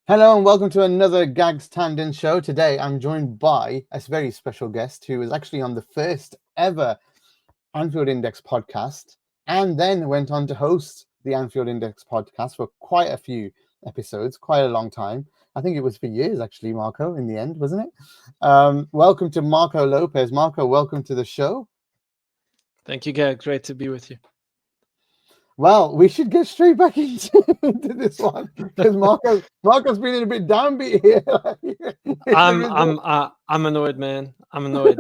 Hello and welcome to another Gags Tandon Show. Today I'm joined by a very special guest who was actually on the first ever Anfield Index podcast and then went on to host the Anfield Index podcast for quite a few episodes, quite a long time. I think it was for years actually, Marco, in the end, wasn't it? Welcome to Marco Lopes. Marco, welcome to the show. Thank you, Gag. Great to be with you. Well, we should get straight back into this one because Marco's been in a bit downbeat here. I'm annoyed, man. I'm annoyed.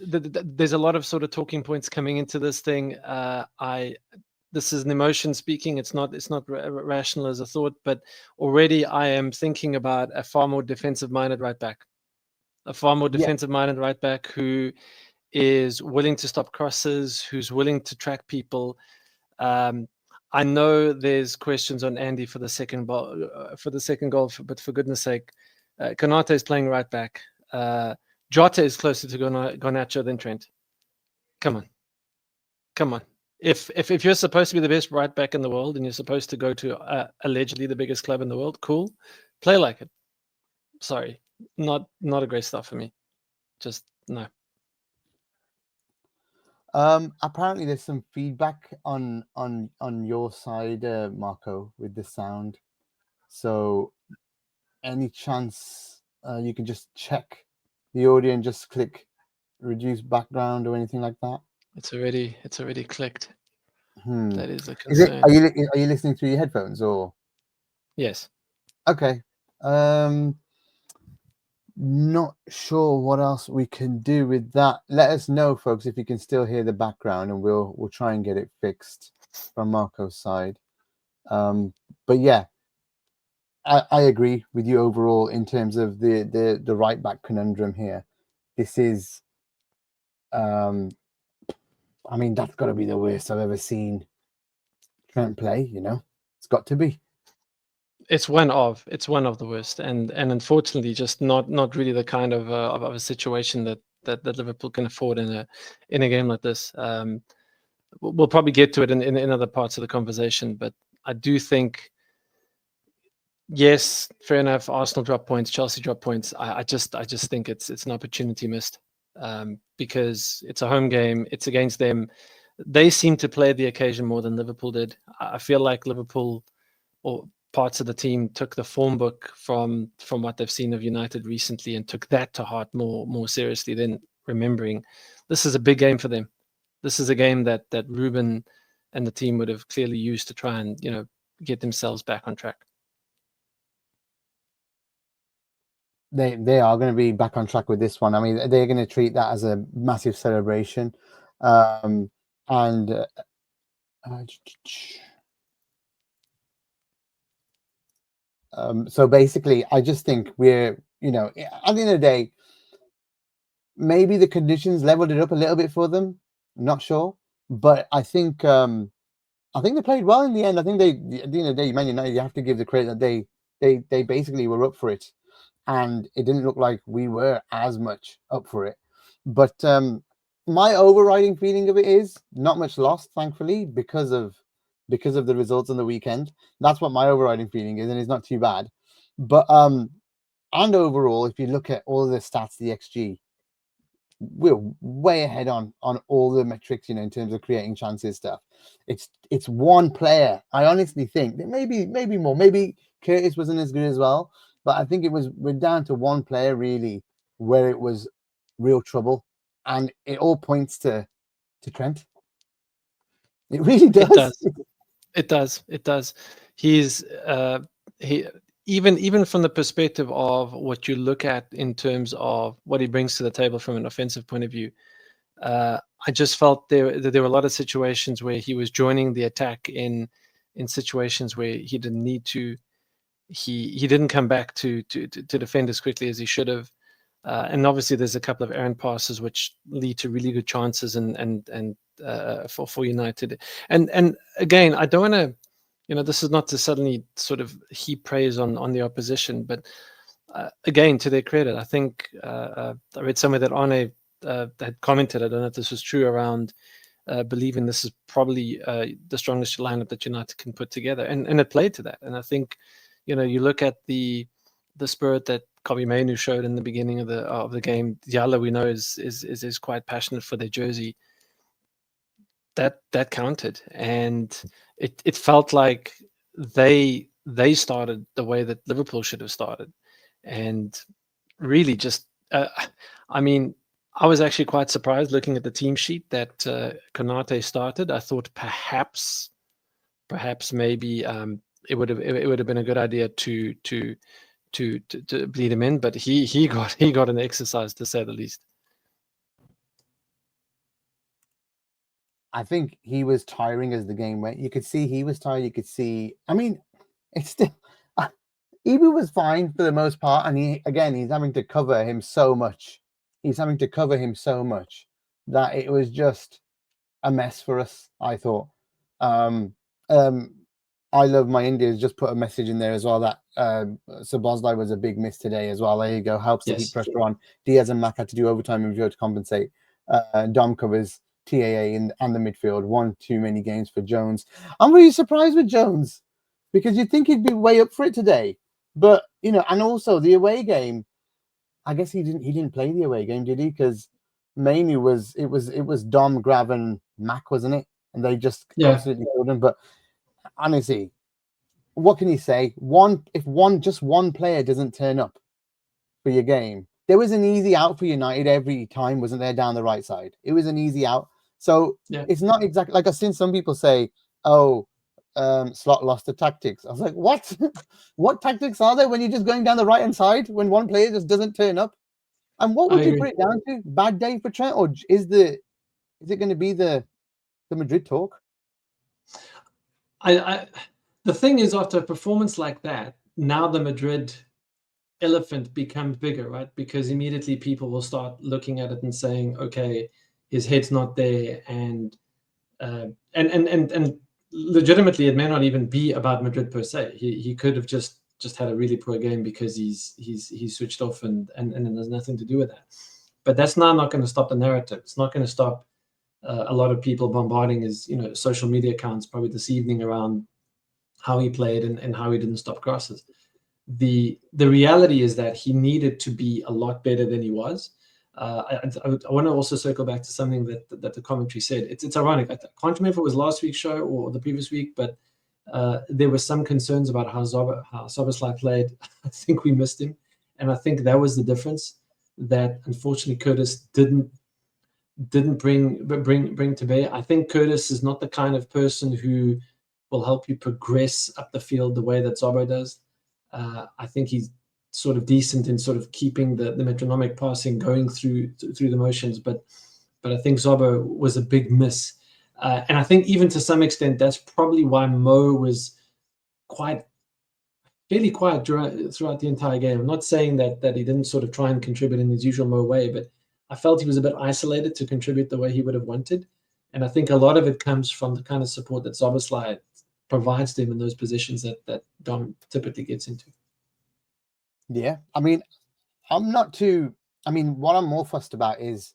There's a lot of sort of talking points coming into this thing. This is an emotion speaking. It's not rational as a thought, but already I am thinking about a far more defensive-minded right back, who is willing to stop crosses, who's willing to track people. I know there's questions on Andy for the second goal, but for goodness sake, Konate is playing right back. Jota is closer to Garnacho than Trent. Come on. If you're supposed to be the best right back in the world and you're supposed to go to allegedly the biggest club in the world, cool, play like it. Sorry, not a great start for me. Just no. Apparently there's some feedback on your side, Marco, with the sound. So any chance you can just check the audio and just click reduce background or anything like that? It's already clicked. That is a Is it? concern. Are you listening through your headphones or? Yes. Okay. Not sure what else we can do with that. Let us know, folks, if you can still hear the background, and we'll try and get it fixed from Marco's side. But yeah, I agree with you overall in terms of the right back conundrum here. This is, I mean, that's got to be the worst I've ever seen Trent play. You know, it's got to be. It's one of the worst, and unfortunately, just not really the kind of a situation that Liverpool can afford in a game like this. We'll probably get to it in other parts of the conversation, but I do think, yes, fair enough. Arsenal drop points, Chelsea drop points. I just think it's an opportunity missed, because it's a home game. It's against them. They seem to play the occasion more than Liverpool did. I feel like Liverpool or parts of the team took the form book from what they've seen of United recently and took that to heart more seriously than remembering this is a big game for them. This is a game that Ruben and the team would have clearly used to try and get themselves back on track. They are going to be back on track with this one. I mean, they're going to treat that as a massive celebration, so basically, I just think we're, at the end of the day, maybe the conditions leveled it up a little bit for them. I'm not sure, but I think they played well in the end. I think at the end of the day, Man United, you have to give the credit that they basically were up for it, and it didn't look like we were as much up for it. But my overriding feeling of it is not much lost, thankfully, because of the results on the weekend. That's what my overriding feeling is, and it's not too bad. But and overall, if you look at all of the stats, the XG, we're way ahead on all the metrics, in terms of creating chances stuff. It's one player. I honestly think that maybe more. Maybe Curtis wasn't as good as well, but I think we're down to one player really where it was real trouble, and it all points to Trent. It really does. It does. He's even from the perspective of what you look at in terms of what he brings to the table from an offensive point of view. I just felt there were a lot of situations where he was joining the attack in situations where he didn't need to. He didn't come back to defend as quickly as he should have. And obviously, there's a couple of errant passes which lead to really good chances and for United. And again, I don't want to, this is not to suddenly sort of heap praise on the opposition, but again, to their credit, I think I read somewhere that Arne had commented, I don't know if this was true, around believing this is probably the strongest lineup that United can put together, and it played to that. And I think, you look at the spirit that Kobe Mainu showed in the beginning of the game. Diallo, we know, is quite passionate for their jersey. That counted, and it felt like they started the way that Liverpool should have started, and really just I mean, I was actually quite surprised looking at the team sheet that Konate started. I thought perhaps maybe it would have been a good idea to bleed him in, but he got an exercise, to say the least. I think he was tiring as the game went. You could see he was tired. You could see. I mean, it's still. Ibu was fine for the most part, and he's having to cover him so much. He's having to cover him so much that it was just a mess for us, I thought. I Love My Indians just put a message in there as well that Szoboszlai was a big miss today as well. There you go. Helps to keep pressure on. Diaz and Mac had to do overtime in to compensate. Dom covers TAA and the midfield. One too many games for Jones. I'm really surprised with Jones because you'd think he'd be way up for it today. But, and also the away game, I guess he didn't play the away game, did he? Because mainly it was Dom, Grav, and Mac, wasn't it? And they just absolutely killed him. But honestly, what can you say? If one player doesn't turn up for your game, there was an easy out for United every time, wasn't there, down the right side? It was an easy out. So it's not exactly like I've seen some people say, oh, Slot lost the tactics. I was like, what? What tactics are there when you're just going down the right hand side when one player just doesn't turn up? And what would you put it down to? Bad day for Trent, or is it going to be the Madrid talk? The thing is, after a performance like that, now the Madrid elephant becomes bigger, right? Because immediately people will start looking at it and saying, okay, his head's not there, and legitimately, it may not even be about Madrid per se. He could have just had a really poor game because he's switched off and there's nothing to do with that. But that's now not going to stop the narrative. It's not going to stop a lot of people bombarding his social media accounts probably this evening around how he played and how he didn't stop crosses. The reality is that he needed to be a lot better than he was. I want to also circle back to something that the commentary said. It's ironic. I can't remember if it was last week's show or the previous week, but there were some concerns about how Szoboszlai played. I think we missed him, and I think that was the difference. That unfortunately Curtis didn't bring to bear. I think Curtis is not the kind of person who will help you progress up the field the way that Zobo does. I think he's sort of decent in sort of keeping the metronomic passing going through the motions, but I think Zobo was a big miss, and I think even to some extent that's probably why Mo was fairly quiet throughout the entire game. I'm not saying that he didn't sort of try and contribute in his usual Mo way, but I felt he was a bit isolated to contribute the way he would have wanted, and I think a lot of it comes from the kind of support that Szoboszlai provides to him in those positions that Dom typically gets into. Yeah, I mean, what I'm more fussed about is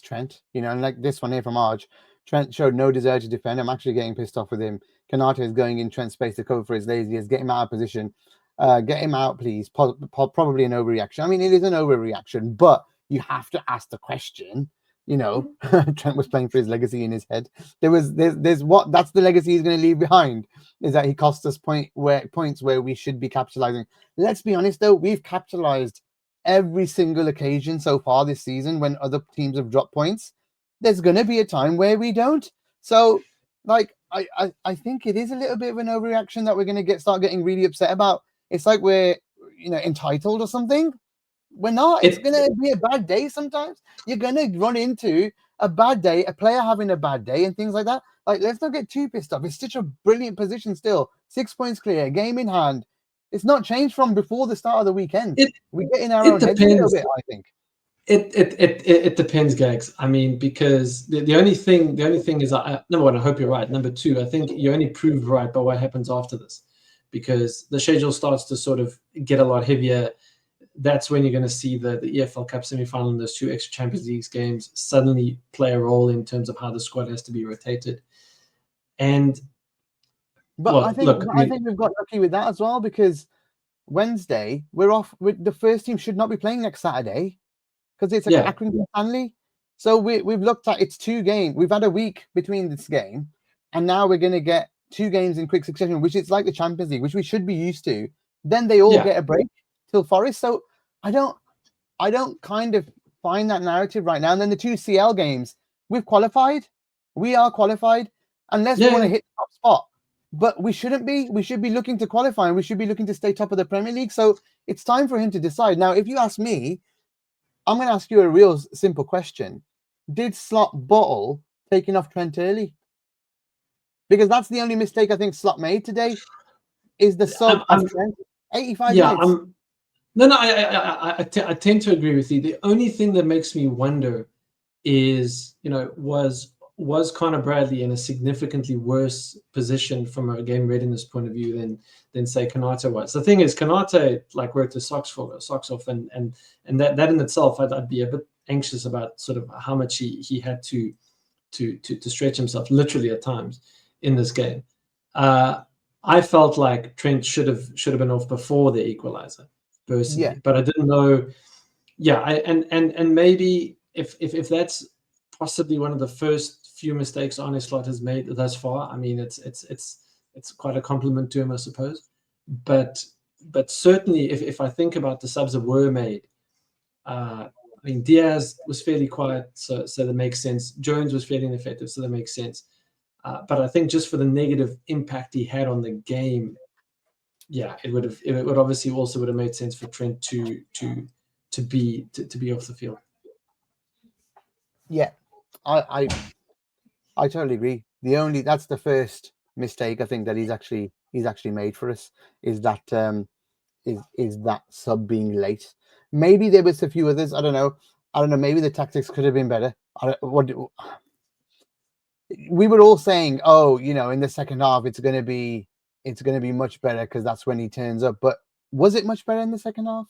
Trent, and like this one here from Arj. Trent showed no desire to defend. I'm actually getting pissed off with him. Konate is going in Trent's space to cover for his laziness. Get him out of position. Get him out, please. Probably an overreaction. I mean, it is an overreaction, but you have to ask the question. Trent was playing for his legacy in his head. That's the legacy he's going to leave behind, is that he cost us points where we should be capitalizing. Let's be honest though, we've capitalized every single occasion so far this season when other teams have dropped points. There's going to be a time where we don't. So like, I think it is a little bit of an overreaction that we're going to start getting really upset about. It's like we're, entitled or something. We're not. It's going to be a bad day sometimes. You're going to run into a bad day, a player having a bad day and things like that. Like, let's not get too pissed off. It's such a brilliant position still. 6 points clear, game in hand. It's not changed from before the start of the weekend. We get in our own heads a little bit, I think. It depends, Gags. I mean, because the only thing is, number one, I hope you're right. Number two, I think you only prove right by what happens after this, because the schedule starts to sort of get a lot heavier. that's when you're going to see the EFL Cup semi-final and those 2 extra Champions League games suddenly play a role in terms of how the squad has to be rotated. And But well, I think look, I think we've got lucky with that as well, because Wednesday we're off. The first team should not be playing next Saturday because it's like Accrington Stanley. So we've looked at it's 2 games. We've had a week between this game, and now we're going to get 2 games in quick succession, which is like the Champions League, which we should be used to. Then they all get a break till Forest. So I don't kind of find that narrative right now. And then the 2 CL games, we've qualified. We are qualified, unless we want to hit the top spot. But we shouldn't be. We should be looking to qualify, and we should be looking to stay top of the Premier League. So it's time for him to decide. Now, if you ask me, I'm going to ask you a real simple question. Did Slot bottle taking off Trent early? Because that's the only mistake I think Slot made today, is the sub of Trent. 85 minutes. I tend to agree with you. The only thing that makes me wonder is, was Connor Bradley in a significantly worse position from a game readiness point of view than say Konate was. The thing is, Konate worked his socks off, and that in itself, I'd be a bit anxious about sort of how much he had to stretch himself literally at times in this game. I felt like Trent should have been off before the equalizer, personally, but I didn't know. And maybe if that's possibly one of the first few mistakes Arne Slot has made thus far. I mean, it's quite a compliment to him, I suppose. But certainly, if I think about the subs that were made, I mean, Diaz was fairly quiet, so that makes sense. Jones was fairly ineffective, so that makes sense. But I think just for the negative impact he had on the game, it would obviously also would have made sense for Trent to be off the field. Yeah, I totally agree. That's the first mistake I think that he's actually made for us, is that is that sub being late. Maybe there was a few others. I don't know. Maybe the tactics could have been better. We were all saying, in the second half it's going to be much better because that's when he turns up. But was it much better in the second half?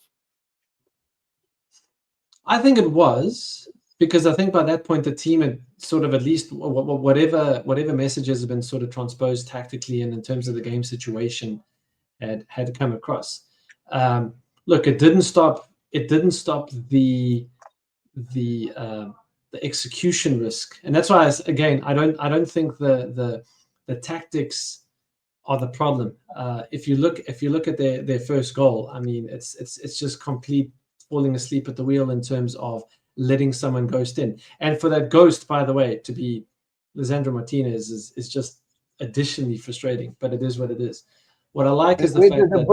I think it was, because I think by that point the team had sort of at least whatever messages have been sort of transposed tactically and in terms of the game situation had come across. Look, it didn't stop the execution risk, and that's why I don't think the tactics are the problem. If you look at their first goal, I mean, it's just complete falling asleep at the wheel in terms of letting someone ghost in. And for that ghost, by the way, to be Lisandro Martinez is just additionally frustrating, but it is what it is. What I like is the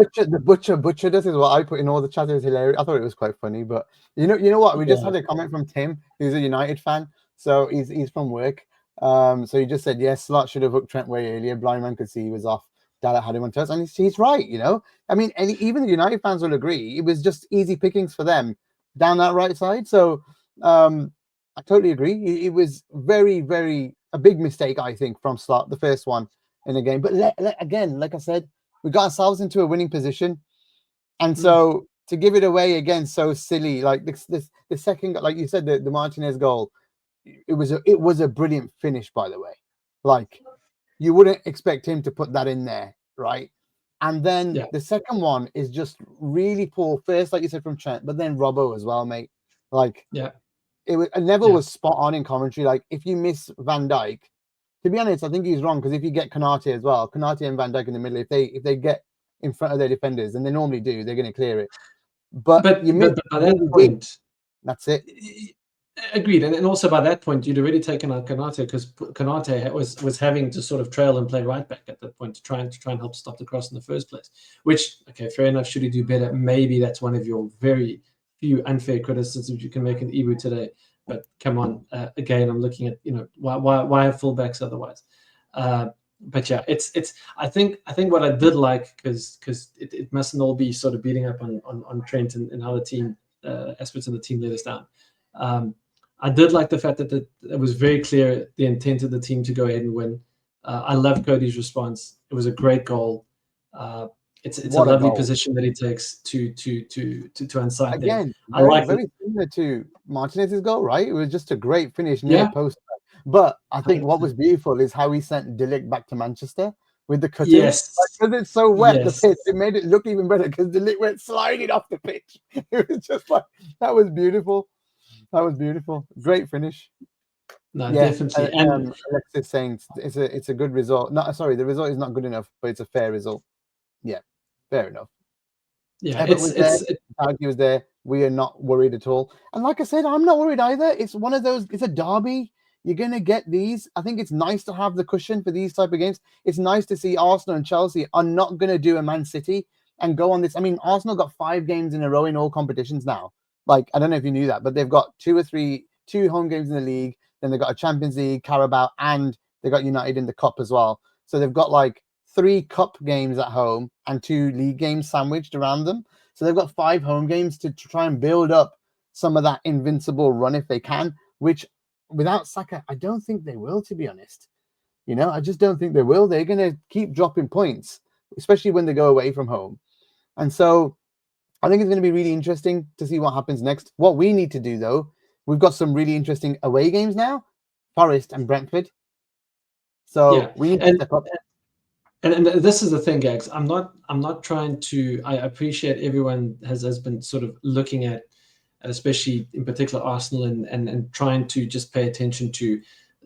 butcher. This is what I put in all the chat. It was hilarious. I thought it was quite funny, but you know what? We just had a comment from Tim, who's a United fan. So he's from work. So he just said, yes, Slot should have hooked Trent way earlier. Blind man could see he was off. Dallas had him on toes, and he's right. I mean, even the United fans will agree it was just easy pickings for them down that right side. So I totally agree. It was very, very a big mistake, I think, from Slot, the first one in the game. But again, like I said, we got ourselves into a winning position, and so to give it away again so silly, like the second, like you said, the Martinez goal, it was a brilliant finish, by the way. Like, you wouldn't expect him to put that in there, right? And then the second one is just really poor. First, like you said, from Trent, but then Robbo as well, mate. Like, Neville was spot on in commentary. Like, if you miss Van Dijk, to be honest, I think he's wrong, because if you get Konate as well, Konate and Van Dijk in the middle, if they get in front of their defenders, and they normally do, they're going to clear it. But you miss by that point, that's it. Agreed, and also by that point, you'd already taken out Konate, because Konate was having to sort of trail and play right back at that point to try and help stop the cross in the first place. Which, okay, fair enough. Should he do better? Maybe that's one of your very few unfair criticisms you can make in Ibu today. But come on, again, I'm looking at why have fullbacks otherwise? But yeah, it's. I think what I did like, because it mustn't all be sort of beating up on Trent and how the team aspects of the team let us down. I did like the fact that it was very clear the intent of the team to go ahead and win. I loved Cody's response. It was a great goal. it's a What a lovely goal. position that he takes to unsight them. Again, I like very similar to Martinez's goal, right? It was just a great finish near Yeah. post. But I think what 100%. was beautiful is how he sent Delic back to Manchester with the cutting. Yes. Because it's so wet, Yes. the pitch, it made it look even better because Delic went sliding off the pitch. It was just like, that was beautiful. That was beautiful. Great finish. No, Yeah, definitely. And Alexis saying it's a good result. No, sorry, the result is not good enough, but it's a fair result. Yeah, fair enough. yeah, Everett was there. He was there. We are not worried at all. And like I said, I'm not worried either. It's one of those. It's a derby. You're gonna get these. I think it's nice to have the cushion for these type of games. It's nice to see Arsenal and Chelsea are not gonna do a Man City and go on this. I mean, Arsenal got 5 games in a row in all competitions now. Like, I don't know if you knew that, but they've got 2 home games in the league. Then they've got a Champions League, Carabao, and they got United in the Cup as well. So they've got like 3 cup games at home and 2 league games sandwiched around them. So they've got 5 home games to try and build up some of that invincible run if they can, which without Saka, I don't think they will, to be honest. You know, I just don't think they will. They're going to keep dropping points, especially when they go away from home. And so I think it's going to be really interesting to see what happens next. What we need to do, though, we've got some really interesting away games now, Forest and Brentford. So we need to step up. And this is the thing, Gags. I'm not trying to. I appreciate everyone has been sort of looking at especially in particular Arsenal and trying to just pay attention to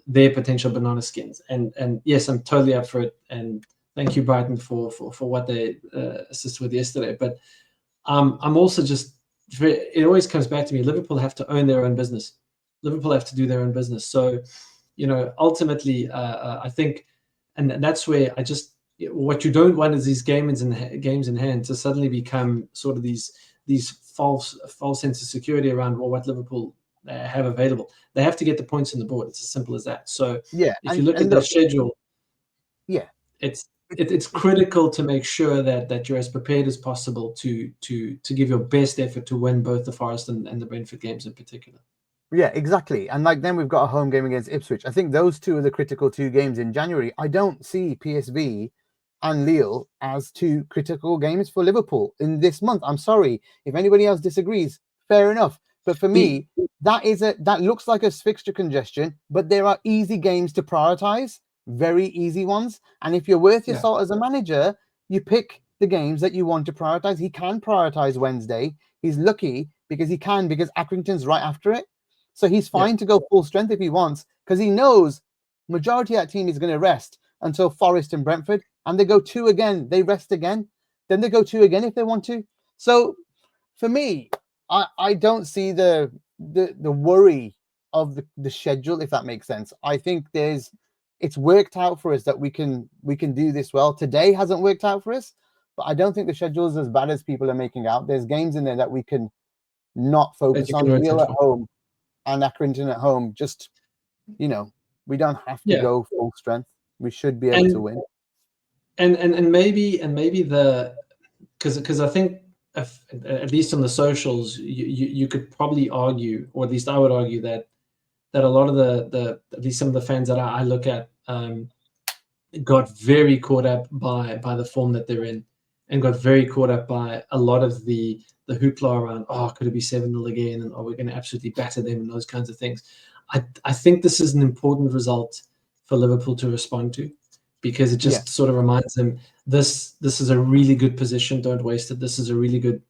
their potential banana skins. And yes, I'm totally up for it. And thank you, Brighton, for what they assisted with yesterday. But I'm also just. It always comes back to me. Liverpool have to own their own business. Liverpool have to do their own business. So, ultimately, I think, and that's where I just. What you don't want is these games in hand to suddenly become sort of these false sense of security around what Liverpool have available. They have to get the points on the board. It's as simple as that. So if you look at their schedule, it's critical to make sure that you're as prepared as possible to give your best effort to win both the Forest and the Brentford games in particular. Yeah, exactly. And like then we've got a home game against Ipswich. I think those 2 are the critical 2 games in January. I don't see PSV and Lille as 2 critical games for Liverpool in this month. I'm sorry. If anybody else disagrees, fair enough. But for me, that looks like a fixture congestion, but there are easy games to prioritize, very easy ones. And if you're worth your salt as a manager, you pick the games that you want to prioritize. He can prioritize Wednesday. He's lucky because Accrington's right after it. So he's fine to go full strength if he wants, because he knows majority of that team is going to rest until Forest and Brentford, and they go 2 again. They rest again. Then they go 2 again if they want to. So for me, I don't see the worry of the schedule, if that makes sense. I think it's worked out for us that we can do this well. Today hasn't worked out for us, but I don't think the schedule is as bad as people are making out. There's games in there that we can not focus on. Lille at home and Accrington at home. Just, we don't have to go full strength. We should be able to win. And maybe because I think at least on the socials, you could probably argue, or at least I would argue that a lot of the at least some of the fans that I look at got very caught up by the form that they're in, and got very caught up by a lot of the hoopla around, could it be 7-0 again, and we're going to absolutely batter them, and those kinds of things. I think this is an important result for Liverpool to respond to, because it just sort of reminds them this is a really good position. Don't waste it. This is a really good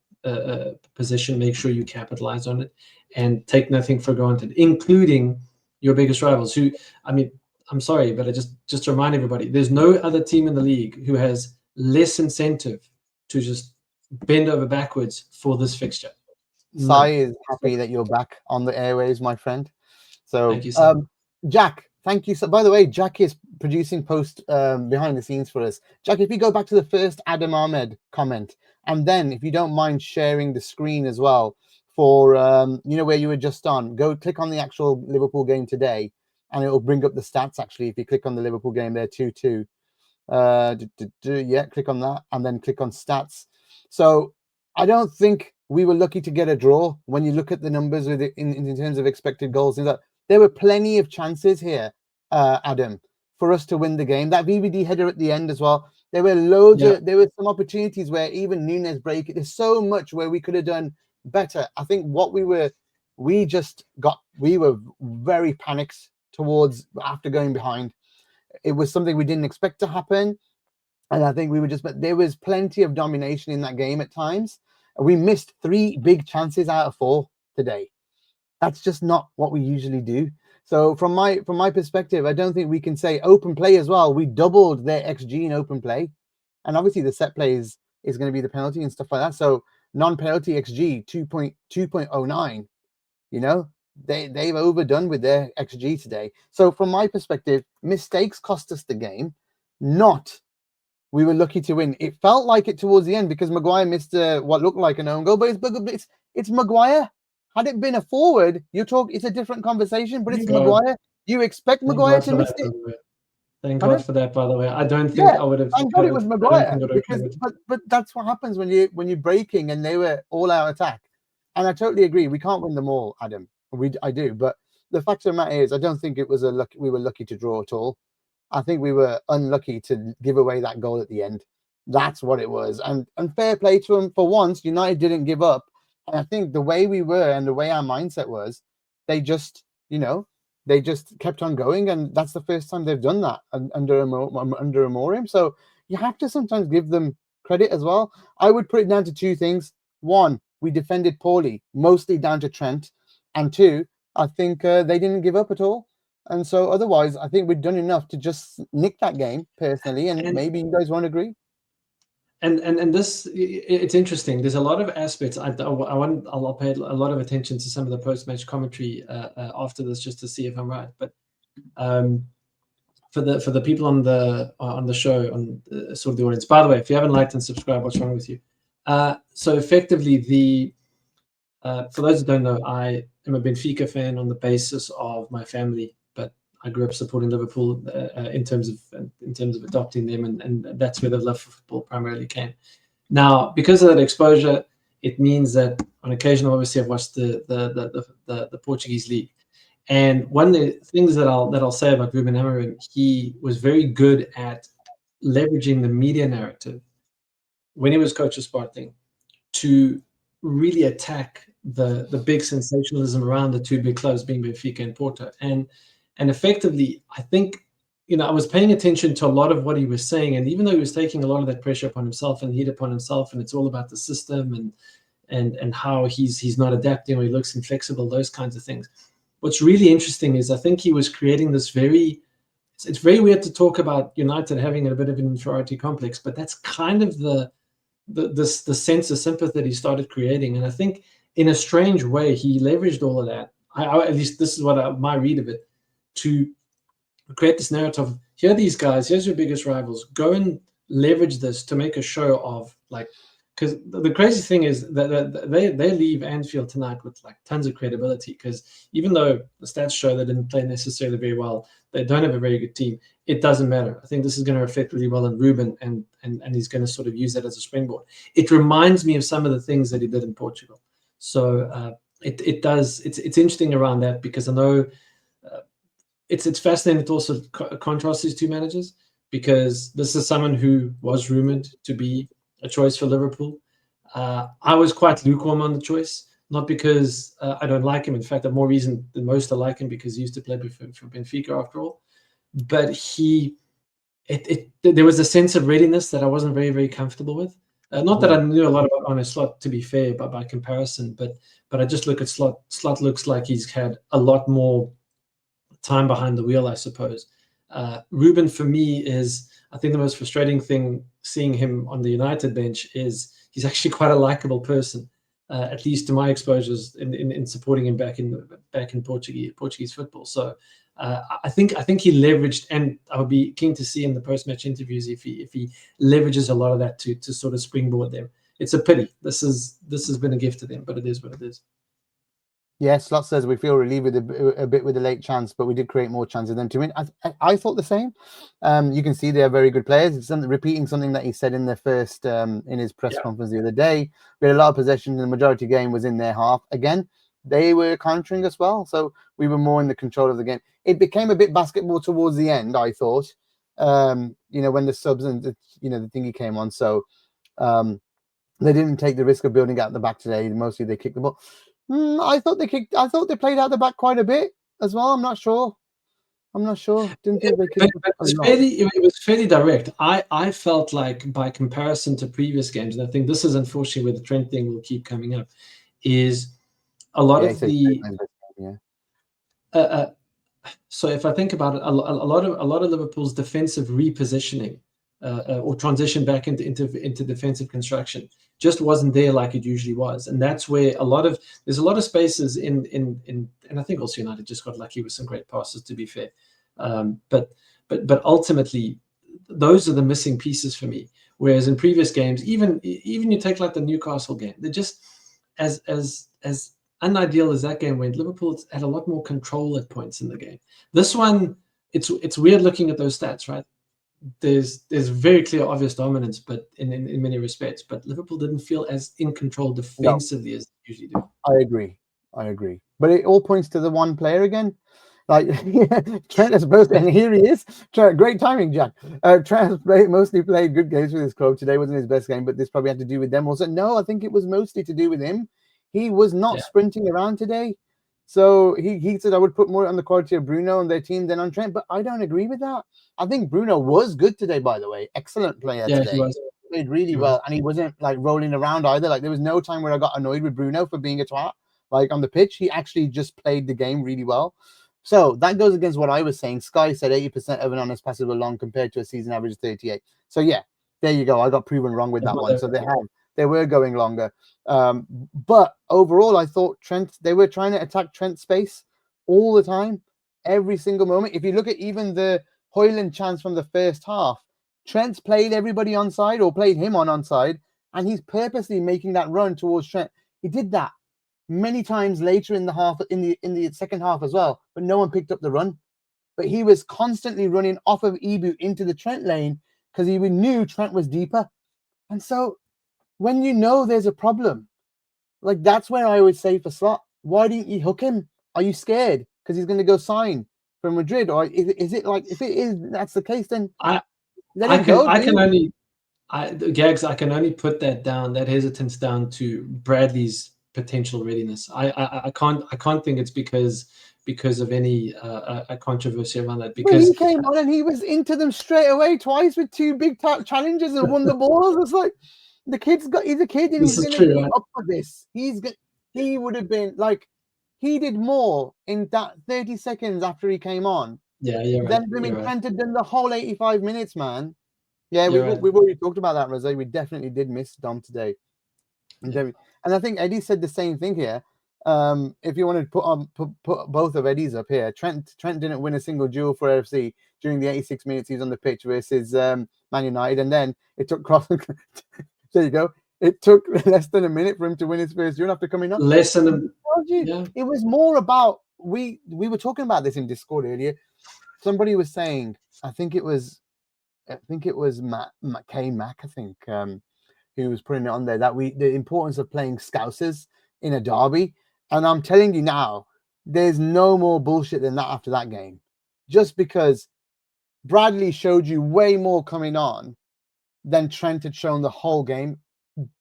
position. Make sure you capitalize on it and take nothing for granted, including your biggest rivals. Who, I mean, I'm sorry, but I just to remind everybody, there's no other team in the league who has less incentive to just bend over backwards for this fixture. Sai is happy that you're back on the airwaves, my friend. So, thank you, sir. Jack, thank you. So, by the way, Jack is producing post behind the scenes for us. Jack, if you go back to the first Adam Ahmed comment, and then if you don't mind sharing the screen as well for where you were just on, go click on the actual Liverpool game today, and it will bring up the stats. Actually, if you click on the Liverpool game, they're 2-2. Click on that, and then click on stats. So I don't think we were lucky to get a draw when you look at the numbers with it in terms of expected goals. There were plenty of chances here, Adam, for us to win the game. That VVD header at the end as well. There were loads Yeah. there were some opportunities where even Nunes break. There's so much where we could have done better. I think what we were very panicked towards after going behind. It was something we didn't expect to happen. And I think but there was plenty of domination in that game at times. We missed 3 big chances out of 4 today. That's just not what we usually do. So from my perspective, I don't think we can say open play as well. We doubled their XG in open play. And obviously the set play is going to be the penalty and stuff like that. So non-penalty XG 2.09. You know, they've overdone with their XG today. So from my perspective, mistakes cost us the game, not we were lucky to win. It felt like it towards the end because Maguire missed what looked like an own goal, but it's Maguire. Had it been a forward, it's a different conversation, but it's Maguire. You expect Maguire to miss it. Thank God for that, by the way. I don't think I would have. Thank God it was Maguire, but that's what happens when you're breaking and they were all out attack. And I totally agree. We can't win them all, Adam. I do, but the fact of the matter is, I don't think it was we were lucky to draw at all. I think we were unlucky to give away that goal at the end. That's what it was. And fair play to them. For once, United didn't give up. And I think the way we were and the way our mindset was, they just kept on going. And that's the first time they've done that under Amorim. So you have to sometimes give them credit as well. I would put it down to 2 things. 1, we defended poorly, mostly down to Trent. And 2, I think they didn't give up at all. And so otherwise, I think we've done enough to just nick that game personally. And maybe you guys won't agree. And this, it's interesting. There's a lot of aspects. I'll pay a lot of attention to some of the post-match commentary after this, just to see if I'm right. But for the people on the show, on sort of the audience, by the way, if you haven't liked and subscribed, what's wrong with you? So effectively, for those who don't know, I am a Benfica fan on the basis of my family, but I grew up supporting Liverpool in terms of adopting them, and that's where the love for football primarily came. Now, because of that exposure, it means that on occasion, obviously, I've watched the Portuguese league, and one of the things that I'll say about Ruben Amorim, he was very good at leveraging the media narrative when he was coach of Sporting to really attack the big sensationalism around the 2 big clubs being Benfica and Porto. And effectively, I think, I was paying attention to a lot of what he was saying. And even though he was taking a lot of that pressure upon himself and heat upon himself, and it's all about the system and how he's not adapting or he looks inflexible, those kinds of things. What's really interesting is I think he was creating this it's very weird to talk about United having a bit of an inferiority complex, but that's kind of the sense of sympathy that he started creating. And I think in a strange way, he leveraged all of that. At least this is what my read of it, to create this narrative of, here are these guys, here's your biggest rivals, go and leverage this to make a show of, like, because the crazy thing is that they leave Anfield tonight with like tons of credibility, because even though the stats show they didn't play necessarily very well, they don't have a very good team, it doesn't matter. I think this is going to reflect really well on Ruben, and he's going to sort of use that as a springboard. It reminds me of some of the things that he did in Portugal. So it does. It's interesting around that, because I know it's fascinating to also contrast these 2 managers, because this is someone who was rumored to be a choice for Liverpool. I was quite lukewarm on the choice, not because I don't like him. In fact, I have more reason than most to like him, because he used to play for Benfica after all. But there was a sense of readiness that I wasn't very, very comfortable with. Not that I knew a lot about Arne Slot, to be fair, by comparison, but I just look at Slot. Slot looks like he's had a lot more time behind the wheel, I suppose. Ruben, for me, is, I think, the most frustrating thing seeing him on the United bench is he's actually quite a likable person, at least to my exposures in supporting him back in Portuguese football. So I think he leveraged, and I would be keen to see in the post-match interviews if he leverages a lot of that to sort of springboard them. It's a pity. This has been a gift to them, but it is what it is. Yes, Slot says we feel relieved a bit with the late chance, but we did create more chances than to win. I thought the same. You can see they are very good players. It's repeating something that he said in the first in his press conference the other day. We had a lot of possession, and the majority game was in their half. Again, they were countering us well, so we were more in the control of the game. It became a bit basketball towards the end, I thought, when the subs and the thingy came on. So they didn't take the risk of building out the back today. Mostly they kicked the ball. I thought they played out the back quite a bit as well. I'm not sure. Didn't think they kicked it was fairly direct. I felt like, by comparison to previous games, and I think this is unfortunately where the Trent thing will keep coming up, is a lot of the. So if I think about it, a lot of Liverpool's defensive repositioning or transition back into defensive construction just wasn't there like it usually was, and that's where there's a lot of spaces in and I think also United just got lucky with some great passes, to be fair, but ultimately those are the missing pieces for me. Whereas in previous games, even you take like the Newcastle game, they're just as unideal as that game went, Liverpool had a lot more control at points in the game. This one, it's weird looking at those stats, right? There's very clear, obvious dominance, but in many respects, but Liverpool didn't feel as in control defensively as they usually do. I agree. But it all points to the one player again. Like Trent is supposed to, and here he is. Trent, great timing, Jack. Trent has mostly played good games with his club. Today wasn't his best game, but this probably had to do with them also. No, I think it was mostly to do with him. He was not sprinting around today. So he said I would put more on the quality of Bruno and their team than on Trent, but I don't agree with that. I think Bruno was good today, by the way. Excellent player today. He was. Played really well, and he wasn't like rolling around either. Like there was no time where I got annoyed with Bruno for being a twat. Like on the pitch, he actually just played the game really well. So that goes against what I was saying. Sky said 80% of an honest passes were long compared to a season average of 38. So yeah, there you go. I got proven wrong with that one. So they were going longer. But overall, I thought they were trying to attack Trent's space all the time, every single moment. If you look at even the Højlund chance from the first half, Trent's played everybody onside or played him onside, and he's purposely making that run towards Trent. He did that many times later in the second half as well, but no one picked up the run. But he was constantly running off of Ibu into the Trent lane because he knew Trent was deeper. And so when you know there's a problem, like that's where I always say for Slot, why didn't you hook him? Are you scared because he's going to go sign for Madrid? Or is it like, if it is, that's the case, then Gags, I can only put that hesitance down to Bradley's potential readiness. I can't think it's because of any controversy around that. Because he came on and he was into them straight away twice with two big challenges and won the balls. It's like he's a kid and he's going to be up for this. He would have been like, he did more in that 30 seconds after he came on. Yeah, right. Then Trent had done the whole 85 minutes, man. Yeah, we've already talked about that, Rosé. We definitely did miss Dom today. And I think Eddie said the same thing here. If you wanted to put both of Eddie's up here, Trent didn't win a single duel for FC during the 86 minutes he was on the pitch versus Man United, and then it took there you go. It took less than a minute for him to win his first duel after coming on. Less than It was more about we were talking about this in Discord earlier. Somebody was saying, I think it was Mac, I think, who was putting it on there, that the importance of playing Scousers in a derby. And I'm telling you now, there's no more bullshit than that after that game. Just because Bradley showed you way more coming on than Trent had shown the whole game.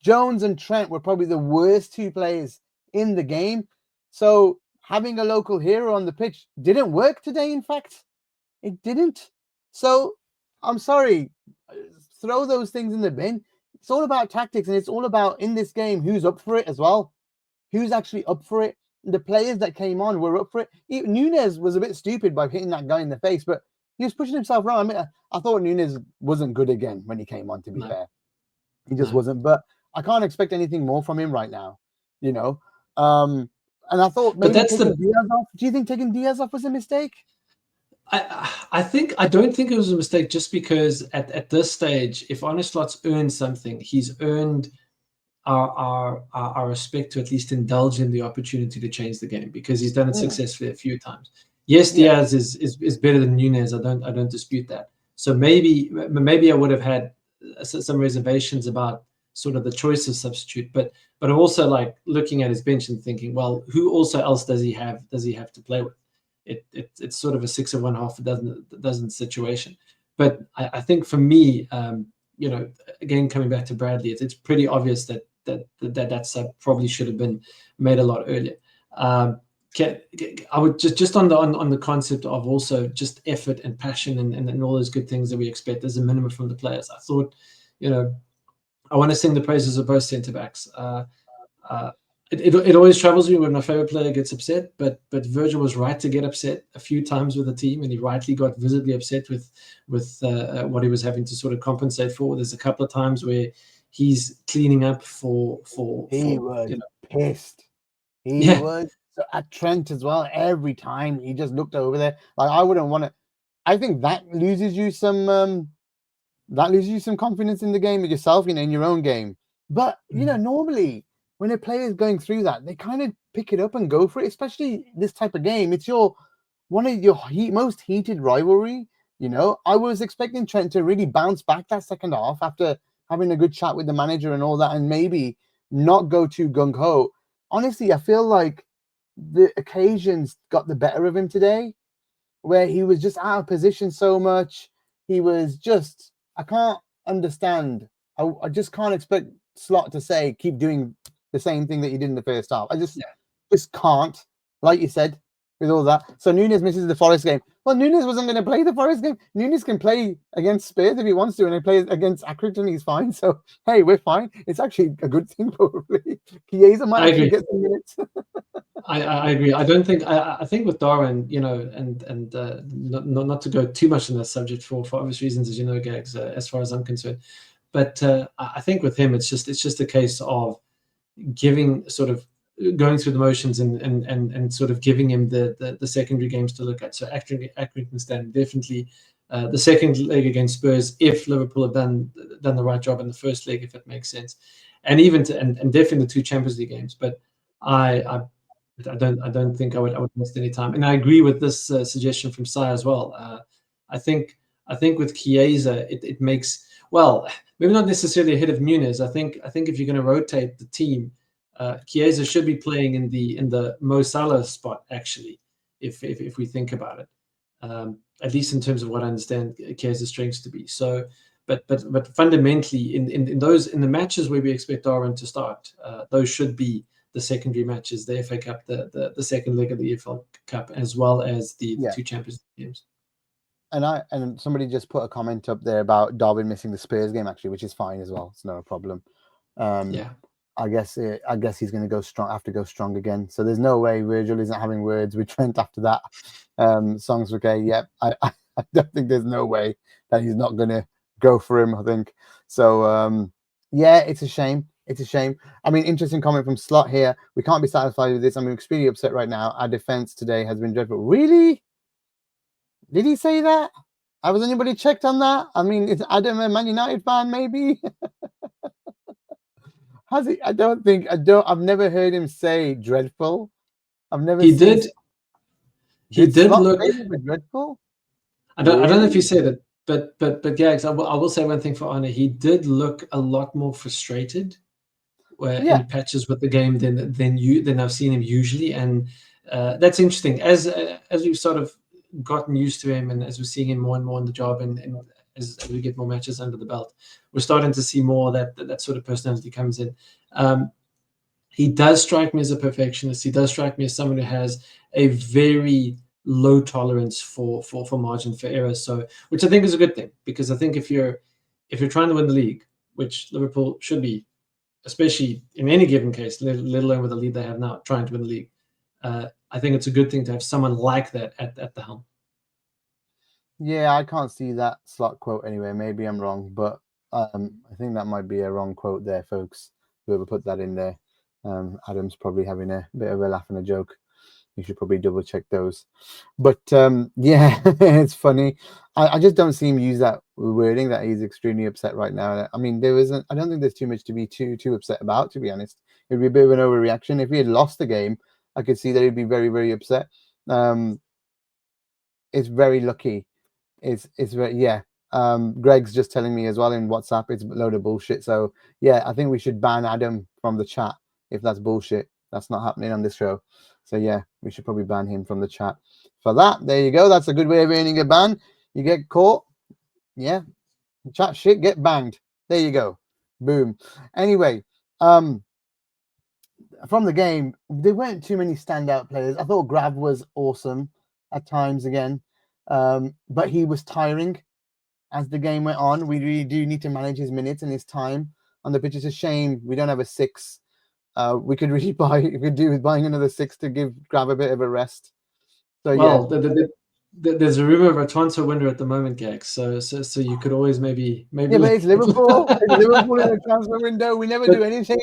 Jones and Trent were probably the worst two players in the game. So having a local hero on the pitch didn't work today, in fact. It didn't. So I'm sorry. Throw those things in the bin. It's all about tactics, and it's all about, in this game, who's up for it as well. Who's actually up for it? The players that came on were up for it. Nunez was a bit stupid by hitting that guy in the face, but he was pushing himself around. I mean, I thought Nunez wasn't good again when he came on, to be fair. He just wasn't. But I can't expect anything more from him right now, you know. And I thought maybe taking Diaz off. Do you think taking Diaz off was a mistake? I don't think it was a mistake, just because at this stage, if Arne Slot's earned something, he's earned our respect to at least indulge in the opportunity to change the game, because he's done it successfully a few times. Yes, Diaz is better than Nunez. I don't dispute that. So maybe I would have had some reservations about sort of the choice of substitute, but I'm also like looking at his bench and thinking, well, who also else does he have to play with? It's sort of a 6 of one, half a dozen situation. But I think for me, again coming back to Bradley, it's pretty obvious that sub probably should have been made a lot earlier. I would just on the concept of also just effort and passion and all those good things that we expect as a minimum from the players. I thought, I want to sing the praises of both centre backs. It always troubles me when my favorite player gets upset, but Virgil was right to get upset a few times with the team, and he rightly got visibly upset with what he was having to sort of compensate for. There's a couple of times where he's cleaning up for he was pissed. He was at Trent as well. Every time he just looked over there, like I wouldn't want to. I think that loses you some confidence in the game with yourself, in your own game. But normally when a player is going through that, they kind of pick it up and go for it. Especially this type of game, it's one of your most heated rivalry. I was expecting Trent to really bounce back that second half after having a good chat with the manager and all that, and maybe not go too gung ho. Honestly, I feel like the occasions got the better of him today, where he was just out of position so much. He was just, I can't understand. I just can't expect Slot to say, keep doing the same thing that you did in the first half. I just can't, like you said, with all that. So Nunes misses the Forest game. Well, Nunes wasn't going to play the Forest game. Nunes can play against Spurs if he wants to, and he plays against Accrington, he's fine. So, hey, we're fine. It's actually a good thing, probably. Chiesa might actually get some minutes. I agree. I don't think. I think with Darwin, and not to go too much on that subject for obvious reasons, as you know, Gags, as far as I'm concerned. But I think with him, it's just a case of going through the motions and sort of giving him the secondary games to look at. So Accrington stand definitely. The second leg against Spurs, if Liverpool have done the right job in the first leg, if it makes sense, and even and definitely the two Champions League games. But I don't think I would waste any time. And I agree with this suggestion from Sai as well. I think with Chiesa, it makes, well, maybe not necessarily ahead of Nunes. I think if you're going to rotate the team, Chiesa should be playing in the Mo Salah spot, actually, if we think about it. At least in terms of what I understand Chiesa's strengths to be. So, but fundamentally, in the matches where we expect Darwin to start, those should be the secondary matches, the FA Cup, the second leg of the EPL Cup, as well as the two Champions League games. And somebody just put a comment up there about Darwin missing the Spurs game, actually, which is fine as well. It's no problem. I guess he's going to go strong. Have to go strong again. So there's no way Virgil isn't having words with Trent after that. Songs okay. Yeah, I don't think there's no way that he's not going to go for him. I think so. Yeah, it's a shame. It's a shame. I mean, interesting comment from Slot here. We can't be satisfied with this. I'm extremely upset right now. Our defense today has been dreadful. Really? Did he say that? Has anybody checked on that? I mean, is Adam a Man United fan? Maybe. Has he? I've never heard him say dreadful. I've never. He did. He did look dreadful. I don't know if he said it, but Gags, I will say one thing for honor. He did look a lot more frustrated, in patches with the game than I've seen him usually, and that's interesting. As we've sort of gotten used to him, and as we're seeing him more and more in the job, and as we get more matches under the belt, we're starting to see more that sort of personality comes in. He does strike me as a perfectionist. He does strike me as someone who has a very low tolerance for margin for error. So, which I think is a good thing, because I think if you're trying to win the league, which Liverpool should be, especially in any given case, let alone with the lead they have now, trying to win the league, I think it's a good thing to have someone like that at the helm. Yeah, I can't see that Slot quote anyway. Maybe I'm wrong, but I think that might be a wrong quote there, folks. Whoever put that in there. Adam's probably having a bit of a laugh and a joke. You should probably double check those. But yeah, it's funny. I just don't see him use that wording that he's extremely upset right now. I mean, I don't think there's too much to be too upset about, to be honest. It'd be a bit of an overreaction. If he had lost the game, I could see that he'd be very, very upset. It's very lucky. It's very, yeah. Greg's just telling me as well in WhatsApp it's a load of bullshit. So yeah, I think we should ban Adam from the chat if that's bullshit. That's not happening on this show. So yeah, we should probably ban him from the chat for that. There you go. That's a good way of earning a ban. You get caught, Yeah. Chat shit, get banged. There you go. Boom. Anyway, from the game, there weren't too many standout players. I thought Grav was awesome at times again, but he was tiring as the game went on. We really do need to manage his minutes and his time on the pitch. It's a shame we don't have a 6. We could really we could do with buying another 6 to give Grav a bit of a rest. So Well, yeah. there's a rumor of a transfer window at the moment, Gags. So you could always maybe. Yeah, but it's Liverpool. It's Liverpool in the transfer window. We never do anything.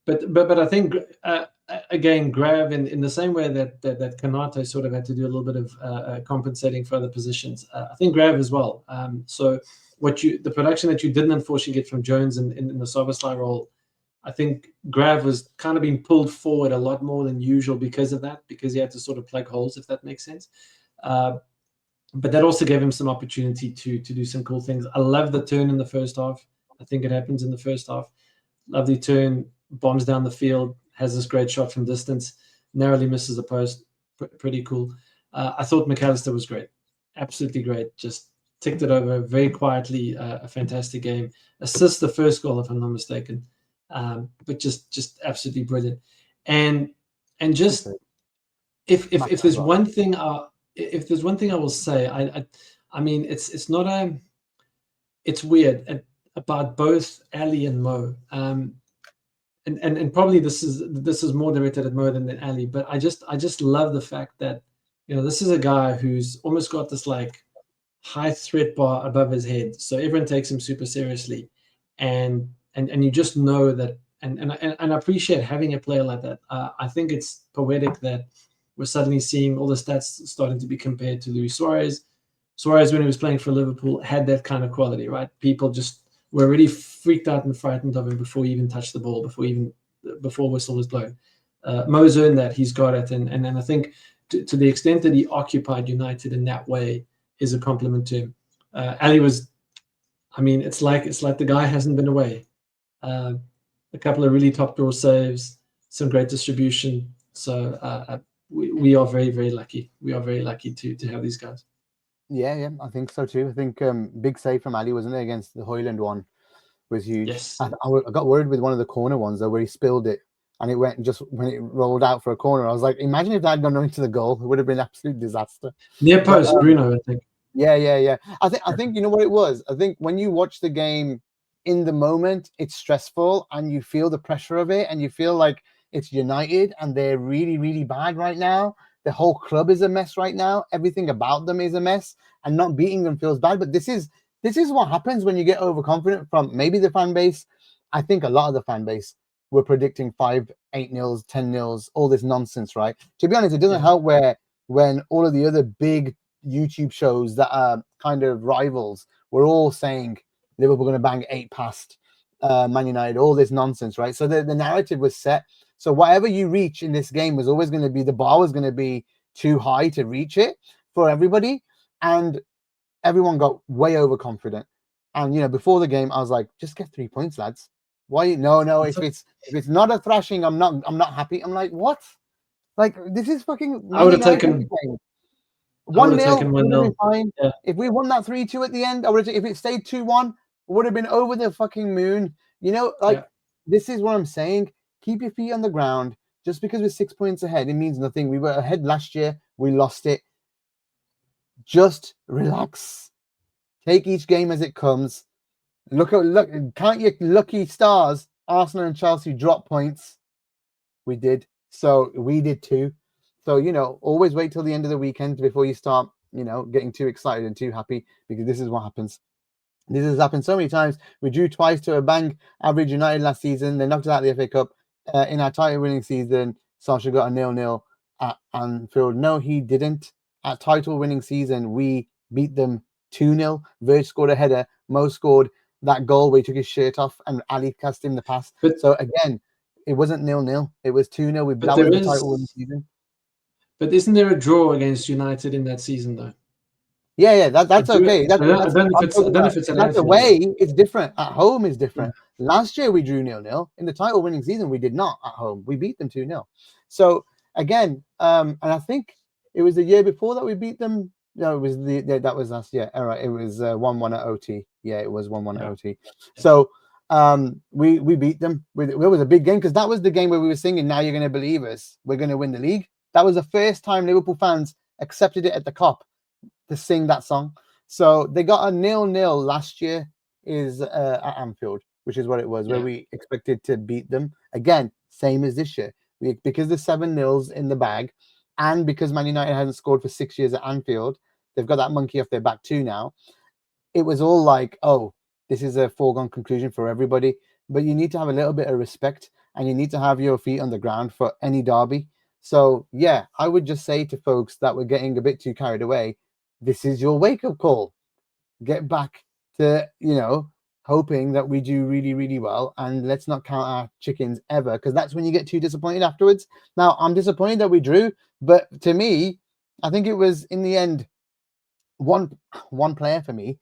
But I think again, Grav in the same way that Kanate sort of had to do a little bit of compensating for other positions. I think Grav as well. So the production that you didn't unfortunately get from Jones in the Szoboszlai role, I think Grav was kind of being pulled forward a lot more than usual because of that, because he had to sort of plug holes, if that makes sense. But that also gave him some opportunity to do some cool things. I love the turn in the first half. I think it happens in the first half. Lovely turn, bombs down the field, has this great shot from distance, narrowly misses the post. Pretty cool. I thought McAllister was great. Absolutely great. Just ticked it over very quietly. A fantastic game. Assists the first goal, if I'm not mistaken. But just absolutely brilliant. And just if there's one thing if there's one thing I will say, I mean it's not it's weird about both Ali and Mo. And probably this is more directed at Mo than Ali, but I just love the fact that this is a guy who's almost got this like high threat bar above his head, so everyone takes him super seriously, and you just know that, and I appreciate having a player like that. I think it's poetic that we're suddenly seeing all the stats starting to be compared to Luis Suarez. Suarez, when he was playing for Liverpool, had that kind of quality, right? People just were already freaked out and frightened of him before he even touched the ball, before whistle was blown. Mo's earned that. He's got it. And I think to the extent that he occupied United in that way is a compliment to him. Ali was, I mean, it's like the guy hasn't been away. A couple of really top draw saves, some great distribution. So we are very, very lucky. We are very lucky to have these guys. Yeah, I think so too. I think big save from Ali, wasn't it, against the Hoyland one, was huge. Yes. I got worried with one of the corner ones though, where he spilled it and it went just when it rolled out for a corner. I was like, imagine if that had gone into the goal, it would have been an absolute disaster. Near post, Bruno, I think. Yeah. I think you know what it was. I think when you watch the game in the moment, it's stressful and you feel the pressure of it, and you feel like it's United and they're really, really bad right now. The whole club is a mess right now. Everything about them is a mess, and not beating them feels bad. But this is what happens when you get overconfident from maybe the fan base. I think a lot of the fan base were predicting 5, 8-0, 10-0, all this nonsense, right? To be honest, it doesn't help when all of the other big YouTube shows that are kind of rivals were all saying Liverpool going to bang 8 past Man United, all this nonsense, right? So the narrative was set. So whatever you reach in this game was always going to be, the bar was going to be too high to reach it for everybody. And everyone got way overconfident. And, before the game, I was like, just get 3 points, lads. Why? No. If it's not a thrashing, I'm not happy. I'm like, what? Like, this is fucking. I would have taken 1-0 would have been fine. Yeah. If we won that 3-2 at the end, if it stayed 2-1, would have been over the fucking moon. This is what I'm saying. Keep your feet on the ground. Just because we're 6 points ahead, it means nothing. We were ahead last year. We lost it. Just relax. Take each game as it comes. Look, count your lucky stars. Arsenal and Chelsea dropped points. We did. So we did too. So, always wait till the end of the weekend before you start, getting too excited and too happy, because this is what happens. This has happened so many times. We drew twice to a bang average United last season. They knocked us out of the FA Cup. In our title winning season, Sasha got a 0-0 at Anfield. No, he didn't. At title winning season, we beat them 2-0. Verge scored a header. Mo scored that goal where he took his shirt off and Ali cast him the pass. So again, it wasn't 0-0. It was 2-0. That was the title winning season. But isn't there a draw against United in that season, though? Yeah, that's okay. I don't know if it's that's away. It's different. At home is different. Yeah. Last year we drew 0-0. In the title winning season, we did not at home. We beat them 2-0. So again, and I think it was the year before that we beat them No, it was that was last year. All right, it was 1-1 at OT. Yeah, it was 1-1 at Yeah. OT. So we beat them. It was a big game because that was the game where we were singing, "Now you're going to believe us. We're going to win the league." That was the first time Liverpool fans accepted it at the COP to sing that song. So they got a 0-0 last year is at Anfield, which is what it was, where Yeah. we expected to beat them again, same as this year. Because there's 7-0 in the bag, and because Man United hasn't scored for 6 years at Anfield, they've got that monkey off their back too now. It was all like, oh, this is a foregone conclusion for everybody. But you need to have a little bit of respect, and you need to have your feet on the ground for any derby. So yeah, I would just say to folks that were getting a bit too carried away, this is your wake-up call. Get back to, hoping that we do really, really well, and let's not count our chickens ever, because that's when you get too disappointed afterwards. Now, I'm disappointed that we drew, but to me, I think it was in the end one player for me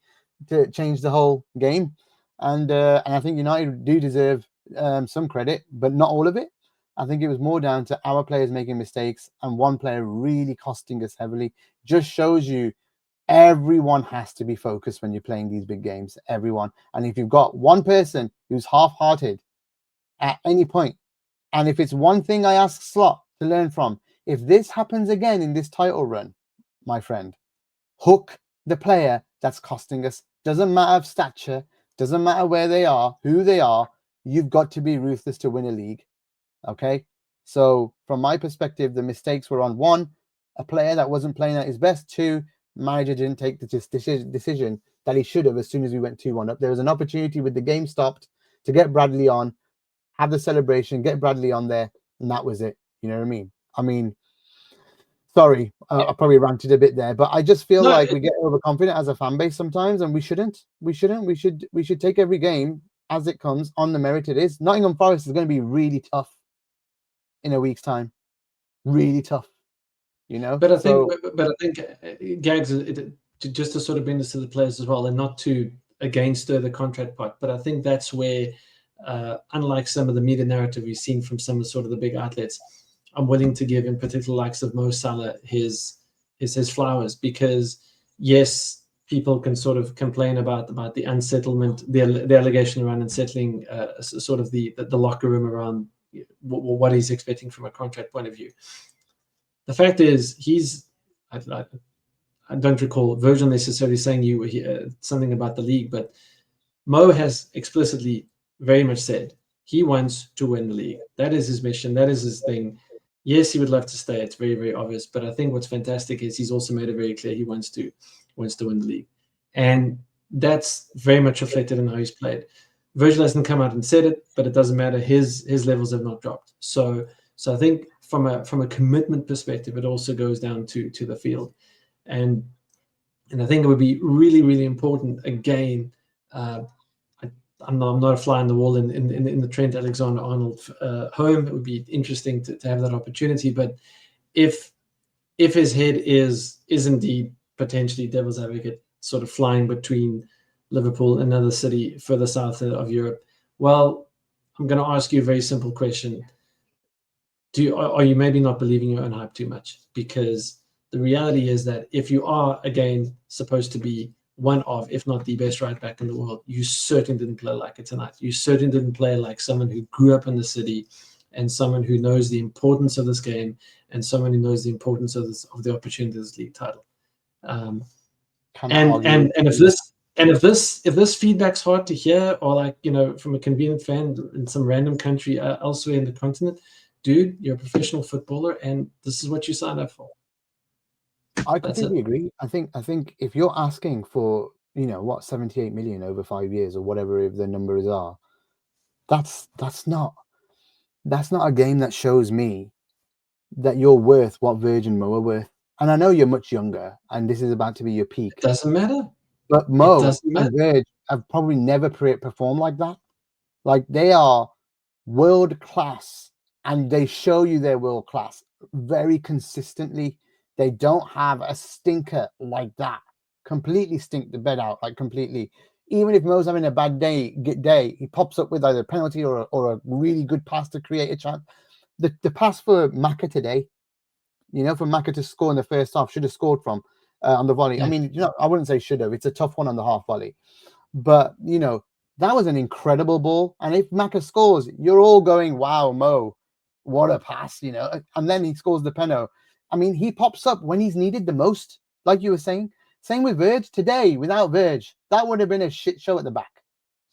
to change the whole game, and I think United do deserve some credit, but not all of it. I think it was more down to our players making mistakes and one player really costing us heavily. Just shows you everyone has to be focused when you're playing these big games. Everyone. And if you've got one person who's half-hearted at any point, and if it's one thing I ask Slot to learn from, if this happens again in this title run, my friend, hook the player that's costing us. Doesn't matter of stature, doesn't matter where they are, who they are. You've got to be ruthless to win a league. Okay? So from my perspective, the mistakes were on one, a player that wasn't playing at his best. Two, manager didn't take the decision that he should have as soon as we went 2-1 up. There was an opportunity with the game stopped to get Bradley on, have the celebration, get Bradley on there, and that was it. You know what I mean? Sorry, I probably ranted a bit there, but I just feel like we get overconfident as a fan base sometimes, and we shouldn't. We should take every game as it comes on the merit it is. Nottingham Forest is going to be really tough in a week's time. Really tough. But I think, Gags, just to sort of bring this to the players as well, and not to again stir the contract pot, but I think that's where, unlike some of the media narrative we've seen from some of sort of the big outlets, I'm willing to give, in particular, likes of Mo Salah, his flowers, because yes, people can sort of complain about the unsettlement, the allegation around unsettling, sort of the locker room around what he's expecting from a contract point of view. The fact is, I don't recall Virgil necessarily saying something about the league, but Mo has explicitly very much said he wants to win the league. That is his mission. That is his thing. Yes, he would love to stay. It's very, very obvious. But I think what's fantastic is he's also made it very clear he wants to win the league. And that's very much reflected in how he's played. Virgil hasn't come out and said it, but it doesn't matter. His levels have not dropped. So I think from a commitment perspective, it also goes down to the field. And I think it would be really, really important, again, I'm not a fly on the wall in the Trent Alexander-Arnold home. It would be interesting to have that opportunity. But if his head is indeed potentially devil's advocate, sort of flying between Liverpool and another city further south of Europe, well, I'm going to ask you a very simple question. Are you maybe not believing your own hype too much? Because the reality is that if you are, again, supposed to be one of, if not the best right back in the world, you certainly didn't play like it tonight. You certainly didn't play like someone who grew up in the city and someone who knows the importance of this game and someone who knows the importance of the opportunity of this league title. And if this feedback's hard to hear, or like, from a convenient fan in some random country elsewhere in the continent, dude, you're a professional footballer and this is what you signed up for. I completely agree. I think if you're asking for, 78 million over 5 years or whatever the numbers are, that's not a game that shows me that you're worth what Virgin Mo are worth. And I know you're much younger and this is about to be your peak. It doesn't matter. But Mo and Virg have probably never performed like that. Like, they are world class and they show you they're world class very consistently. They don't have a stinker like that. Completely stink the bed out, like completely. Even if Mo's having a bad day, he pops up with either a penalty or a really good pass to create a chance. The pass for Maka today, for Maka to score in the first half, should have scored from. on the volley. Yeah. I mean, I wouldn't say should have. It's a tough one on the half volley, but that was an incredible ball. And if Maka scores, you're all going, "Wow, Mo, what a pass!" And then he scores the penalty. I mean, he pops up when he's needed the most, like you were saying. Same with Verge today. Without Verge, that would have been a shit show at the back.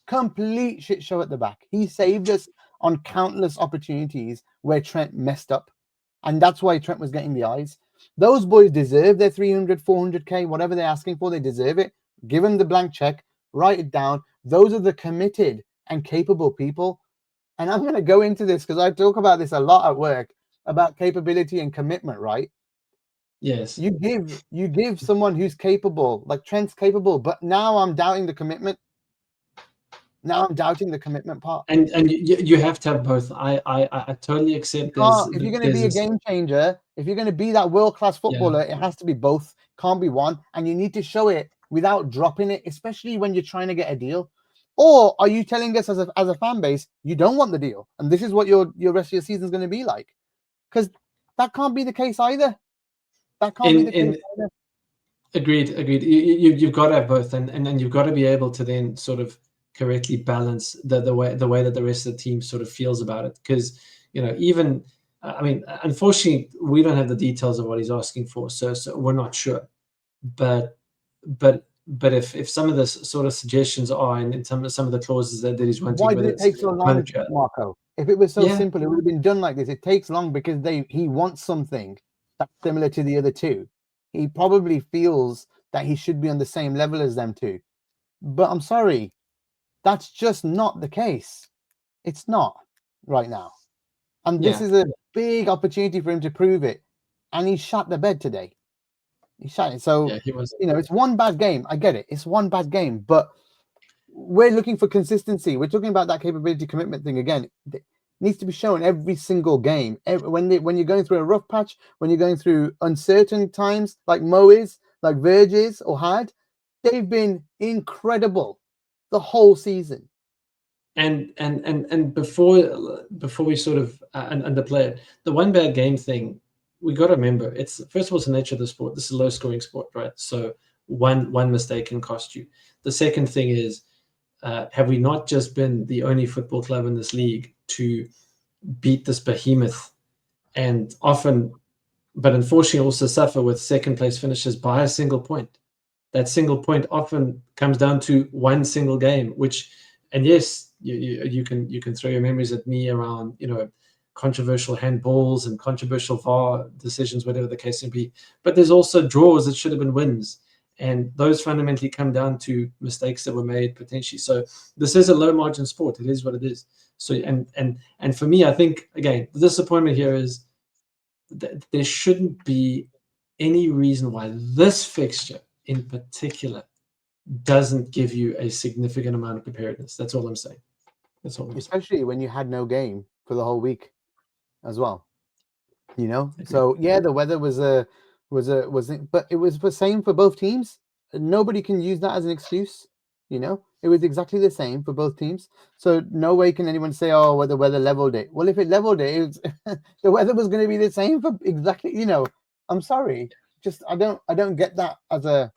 Complete shit show at the back. He saved us on countless opportunities where Trent messed up. And that's why Trent was getting the eyes. Those boys deserve their 300, 400K, whatever they're asking for. They deserve it. Give them the blank check. Write it down. Those are the committed and capable people. And I'm going to go into this because I talk about this a lot at work, about capability and commitment, right? Yes. You give someone who's capable, like Trent's capable, but now I'm doubting the commitment. Now I'm doubting the commitment part. And you have to have both. I totally accept. If you're going to be a game changer, if you're going to be that world-class footballer, it has to be both. Can't be one. And you need to show it without dropping it, especially when you're trying to get a deal. Or are you telling us as a fan base, you don't want the deal? And this is what your rest of your season is going to be like? Because that can't be the case either. That can't be the case either. Agreed. You've got to have both. And you've got to be able to then sort of correctly balance the way that the rest of the team sort of feels about it. Because, even, I mean, unfortunately, we don't have the details of what he's asking for. So we're not sure. But if some of the sort of suggestions are in some of the clauses that he's wanting, why did it take so long, Marco? If it was so simple, it would have been done like this. It takes long because he wants something that's similar to the other two. He probably feels that he should be on the same level as them two. But I'm sorry, that's just not the case. It's not right now. And this is a big opportunity for him to prove it. And he shot the bed today. He shot it. So, he was. It's one bad game. I get it. It's one bad game. But we're looking for consistency. We're talking about that capability commitment thing again. It needs to be shown every single game. When you're going through a rough patch, when you're going through uncertain times, like Mo is, like Verge is, or had, they've been incredible the whole season. And before we sort of underplay it, the one bad game thing, we got to remember, it's first of all, it's the nature of the sport. This is a low scoring sport, right? So one mistake can cost you. The second thing is, have we not just been the only football club in this league to beat this behemoth, and often, but unfortunately also suffer with second place finishes by a single point? That single point often comes down to one single game, which, and yes, you can throw your memories at me around, controversial handballs and controversial VAR decisions, whatever the case may be. But there's also draws that should have been wins. And those fundamentally come down to mistakes that were made potentially. So this is a low margin sport. It is what it is. So, and for me, I think, again, the disappointment here is that there shouldn't be any reason why this fixture in particular doesn't give you a significant amount of preparedness. That's all I'm saying. Especially when you had no game for the whole week as well. So yeah, the weather was but it was the same for both teams. Nobody can use that as an excuse. It was exactly the same for both teams. So no way can anyone say, "Oh, well, the weather leveled it." Well, if it leveled it, the weather was going to be the same for exactly. I'm sorry, just I don't get that as a.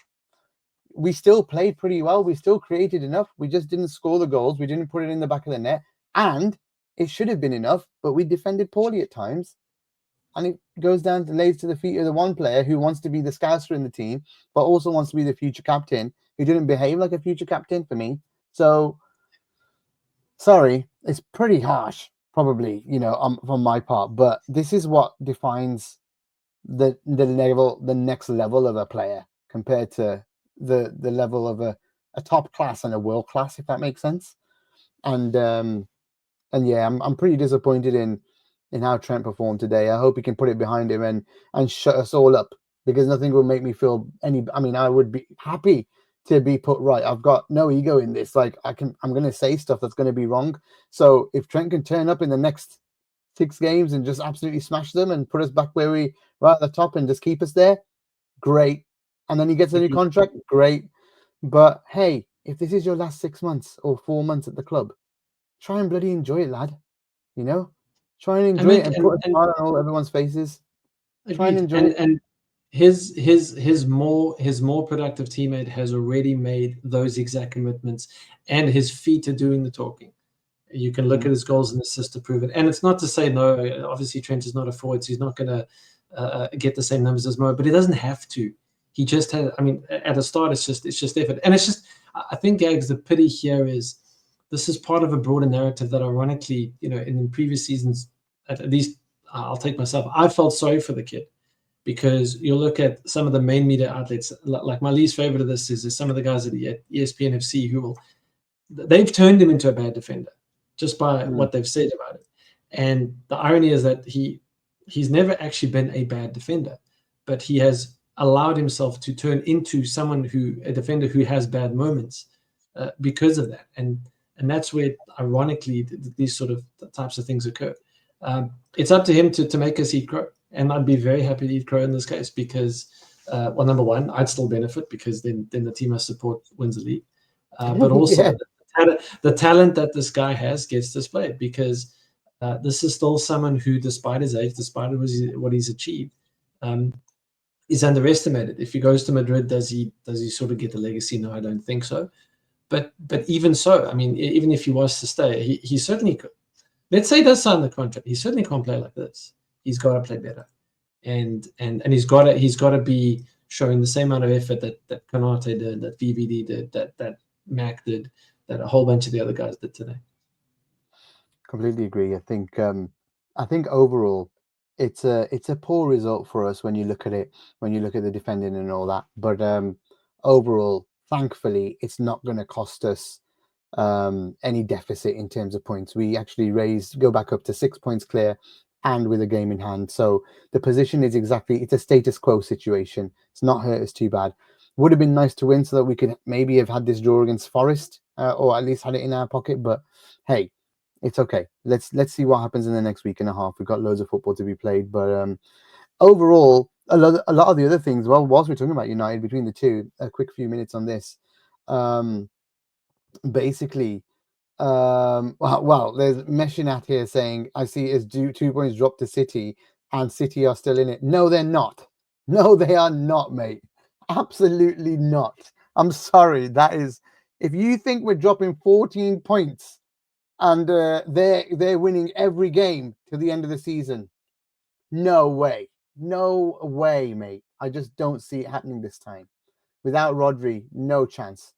We still played pretty well. We still created enough. We just didn't score the goals. We didn't put it in the back of the net, and it should have been enough. But we defended poorly at times. And it goes down to lays to the feet of the one player who wants to be the scouser in the team, but also wants to be the future captain, who didn't behave like a future captain for me. So, sorry, it's pretty harsh, probably, from my part. But this is what defines the next level of a player compared to the level of a top class and a world class, if that makes sense. And yeah, I'm pretty disappointed in how Trent performed today. I hope he can put it behind him and shut us all up, because nothing will make me feel I would be happy to be put right. I've got no ego in this. Like I'm going to say stuff that's going to be wrong. So if Trent can turn up in the next 6 games and just absolutely smash them and put us back where we right at the top and just keep us there, great. And then he gets a new contract, great. But hey, if this is your last 6 months or 4 months at the club, try and bloody enjoy it, lad. Try and enjoy it and put a smile on everyone's faces. Try and enjoy it. his more productive teammate has already made those exact commitments, and his feet are doing the talking. You can look at his goals and assists to prove it. And it's not to say, no, obviously Trent is not a forward, so he's not going to get the same numbers as Mo, but he doesn't have to. He just had, I mean, at the start, it's just effort. And it's just, I think, Gags, the pity here is this is part of a broader narrative that ironically, in previous seasons, at least I'll take myself, I felt sorry for the kid. Because you'll look at some of the main media outlets, like my least favorite of this is some of the guys at ESPN FC they've turned him into a bad defender just by what they've said about it. And the irony is that he's never actually been a bad defender, but he has allowed himself to turn into a defender who has bad moments because of that. And that's where, ironically, these sort of types of things occur. It's up to him to make us eat crow. And I'd be very happy to eat crow in this case because, well, number one, I'd still benefit because then the team I support wins the league. But also the talent that this guy has gets displayed because this is still someone who, despite his age, despite what he's achieved, is underestimated. If he goes to Madrid, does he sort of get the legacy? No, I don't think so. But even so, I mean, even if he was to stay, he certainly could. Let's say he does sign the contract. He certainly can't play like this. He's got to play better, and he's got to be showing the same amount of effort that Konate did, that VVD did, that Mac did, that a whole bunch of the other guys did today. Completely agree. I think overall, it's a poor result for us when you look at it, when you look at the defending and all that. But overall, thankfully, it's not going to cost us any deficit in terms of points. We actually go back up to 6 points clear and with a game in hand. So the position is it's a status quo situation. It's not hurt us too bad. Would have been nice to win so that we could maybe have had this draw against Forest or at least had it in our pocket. But hey, it's okay. Let's see what happens in the next week and a half. We've got loads of football to be played. But overall, a lot of the other things, well, whilst we're talking about United, between the two, a quick few minutes on this. Basically, well, there's Meshinat here saying, I see it's 2 points dropped to City and City are still in it. No, they're not. No, they are not, mate. Absolutely not. I'm sorry. That is, if you think we're dropping 14 points and they're winning every game to the end of the season, no way. No way, mate. I just don't see it happening this time. Without Rodri, no chance.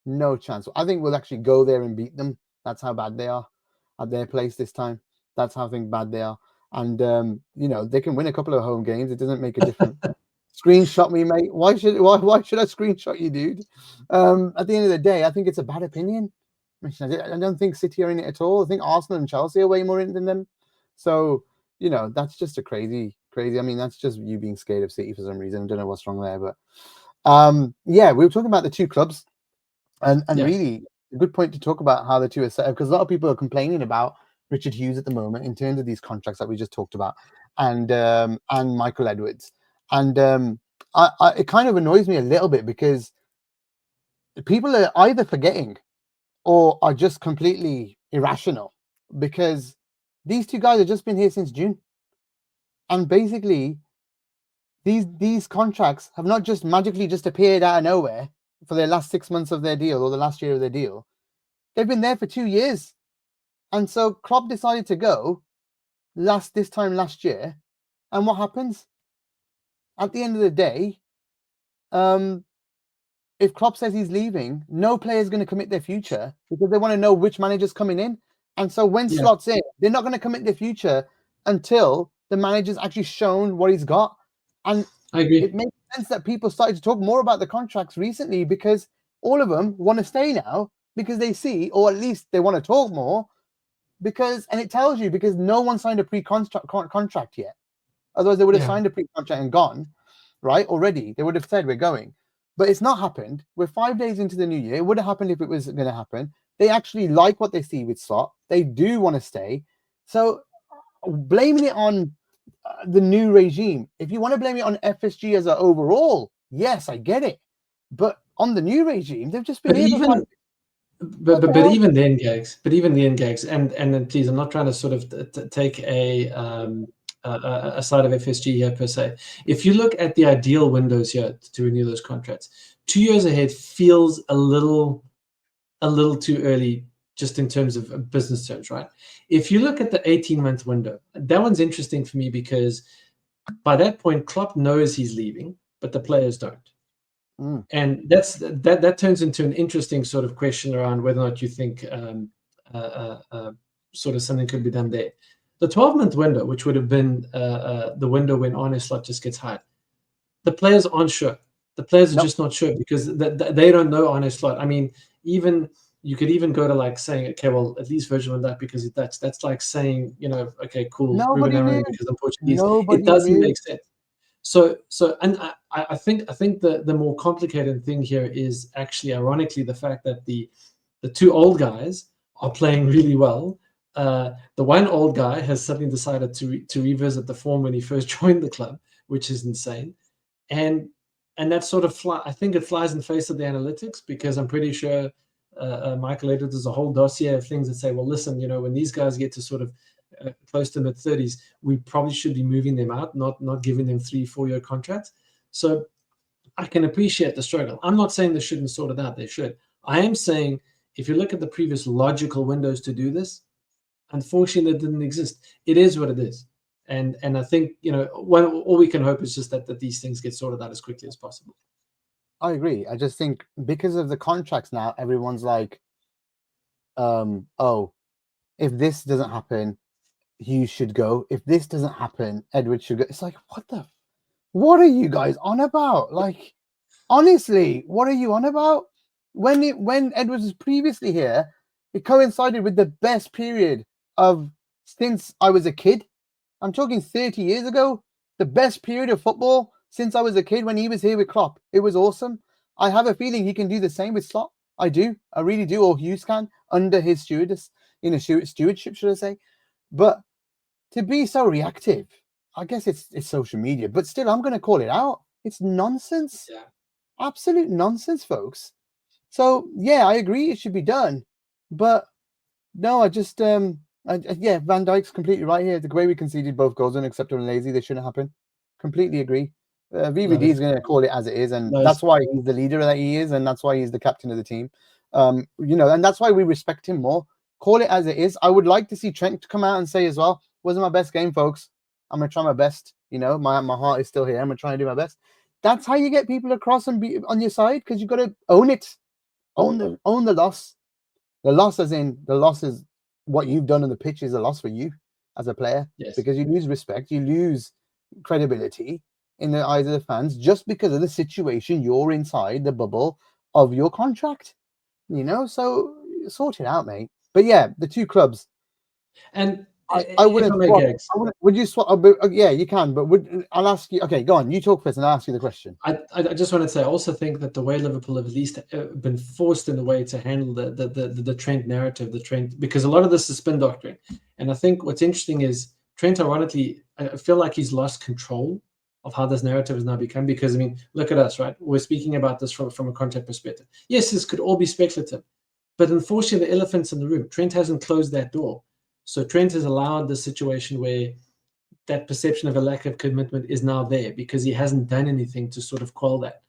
No chance. I think we'll actually go there and beat them. That's how bad they are at their place this time. That's how bad they are. And, they can win a couple of home games. It doesn't make a difference. Screenshot me, mate. Why should I screenshot you, dude? At the end of the day, I think it's a bad opinion. I don't think City are in it at all. I think Arsenal and Chelsea are way more in it than them. So, that's just a crazy. I mean, that's just you being scared of City for some reason. I don't know what's wrong there. But, we were talking about the two clubs. And really, a good point to talk about how the two are set up, because a lot of people are complaining about Richard Hughes at the moment in terms of these contracts that we just talked about, and Michael Edwards. And it kind of annoys me a little bit because people are either forgetting or are just completely irrational, because these two guys have just been here since June. And basically, these contracts have not just magically just appeared out of nowhere for their last 6 months of their deal or the last year of their deal. They've been there for 2 years. And so Klopp decided to go this time last year. And what happens? At the end of the day, if Klopp says he's leaving, no player is going to commit their future because they want to know which manager's coming in. And so when Slot's in, they're not going to commit their future until the manager's actually shown what he's got. And I agree. It makes sense that people started to talk more about the contracts recently because all of them want to stay now because they see, or at least they want to talk more and it tells you because no one signed a contract yet. Otherwise they would have signed a pre-contract and gone, right? Already. They would have said we're going. But it's not happened. We're 5 days into the new year. It would have happened if it was going to happen. They actually like what they see with Slot. They do want to stay. So blaming it on the new regime, if you want to blame it on FSG as an overall, yes, I get it. But on the new regime, they've just been But even then, Gags, and then please, I'm not trying to sort of take a a side of FSG here per se. If you look at the ideal windows here to renew those contracts, 2 years ahead feels a little too early, just in terms of business terms, right? If you look at the 18-month window, that one's interesting for me because by that point, Klopp knows he's leaving, but the players don't. And that turns into an interesting sort of question around whether or not you think sort of something could be done there. The 12-month window, which would have been the window when Arne Slot just gets hired, the players aren't sure. The players are just not sure because they don't know Arne Slot. I mean, you could even go to like saying, okay, well, at least Virgil van Dijk because it's Dutch. That's like saying, okay, cool. Nobody knew. Because I'm Portuguese. Nobody It doesn't knew. make sense. So, and I think the more complicated thing here is actually, ironically, the fact that the two old guys are playing really well. The one old guy has suddenly decided to revisit the form when he first joined the club, which is insane, and that sort of I think it flies in the face of the analytics because I'm pretty sure Michael Edwards has a whole dossier of things that say, well, listen, when these guys get to sort of close to mid-30s, we probably should be moving them out, not giving them 3-4 year contracts. So I can appreciate the struggle. I'm not saying they shouldn't sort it out. They should. I am saying if you look at the previous logical windows to do this, unfortunately, it didn't exist. It is what it is. And I think, all we can hope is just that these things get sorted out as quickly as possible. I agree. I just think because of the contracts now, everyone's like, oh, if this doesn't happen, Hughes should go. If this doesn't happen, Edwards should go. It's like, what are you guys on about? Like, honestly, what are you on about? When Edwards was previously here, it coincided with the best period of since I was a kid. I'm talking 30 years ago. The best period of football since I was a kid when he was here with Klopp. It was awesome. I have a feeling he can do the same with Slot. I do. I really do. Or Hughes can under his stewardship, should I say. But to be so reactive, I guess it's social media. But still, I'm going to call it out. It's nonsense. Yeah. Absolute nonsense, folks. So, yeah, I agree it should be done. But no, I just, Van Dijk's completely right here. The way we conceded both goals unacceptable and lazy, they shouldn't happen. Completely agree. VVD is going to call it as it is, and that's why he's the leader that he is, and that's why he's the captain of the team. And that's why we respect him more. Call it as it is. I would like to see Trent come out and say as well, wasn't my best game, folks. I'm going to try my best. My heart is still here. I'm going to try and do my best. That's how you get people across and be on your side, because you've got to own it. Own the loss. The loss is what you've done on the pitch is a loss for you as a player. Yes. Because you lose respect, you lose credibility in the eyes of the fans just because of the situation you're inside the bubble of your contract. So sort it out, mate. But yeah, the two clubs. And I wouldn't swap. Would you swap? Yeah, you can. But I'll ask you? Okay, go on. You talk first, and I'll ask you the question. I just want to say, I also think that the way Liverpool have at least been forced in a way to handle the Trent narrative, because a lot of this is spin doctoring. And I think what's interesting is Trent, ironically, I feel like he's lost control of how this narrative has now become. Because, I mean, look at us, right? We're speaking about this from a contract perspective. Yes, this could all be speculative. But unfortunately, the elephant's in the room. Trent hasn't closed that door. So Trent has allowed the situation where that perception of a lack of commitment is now there because he hasn't done anything to sort of quell that.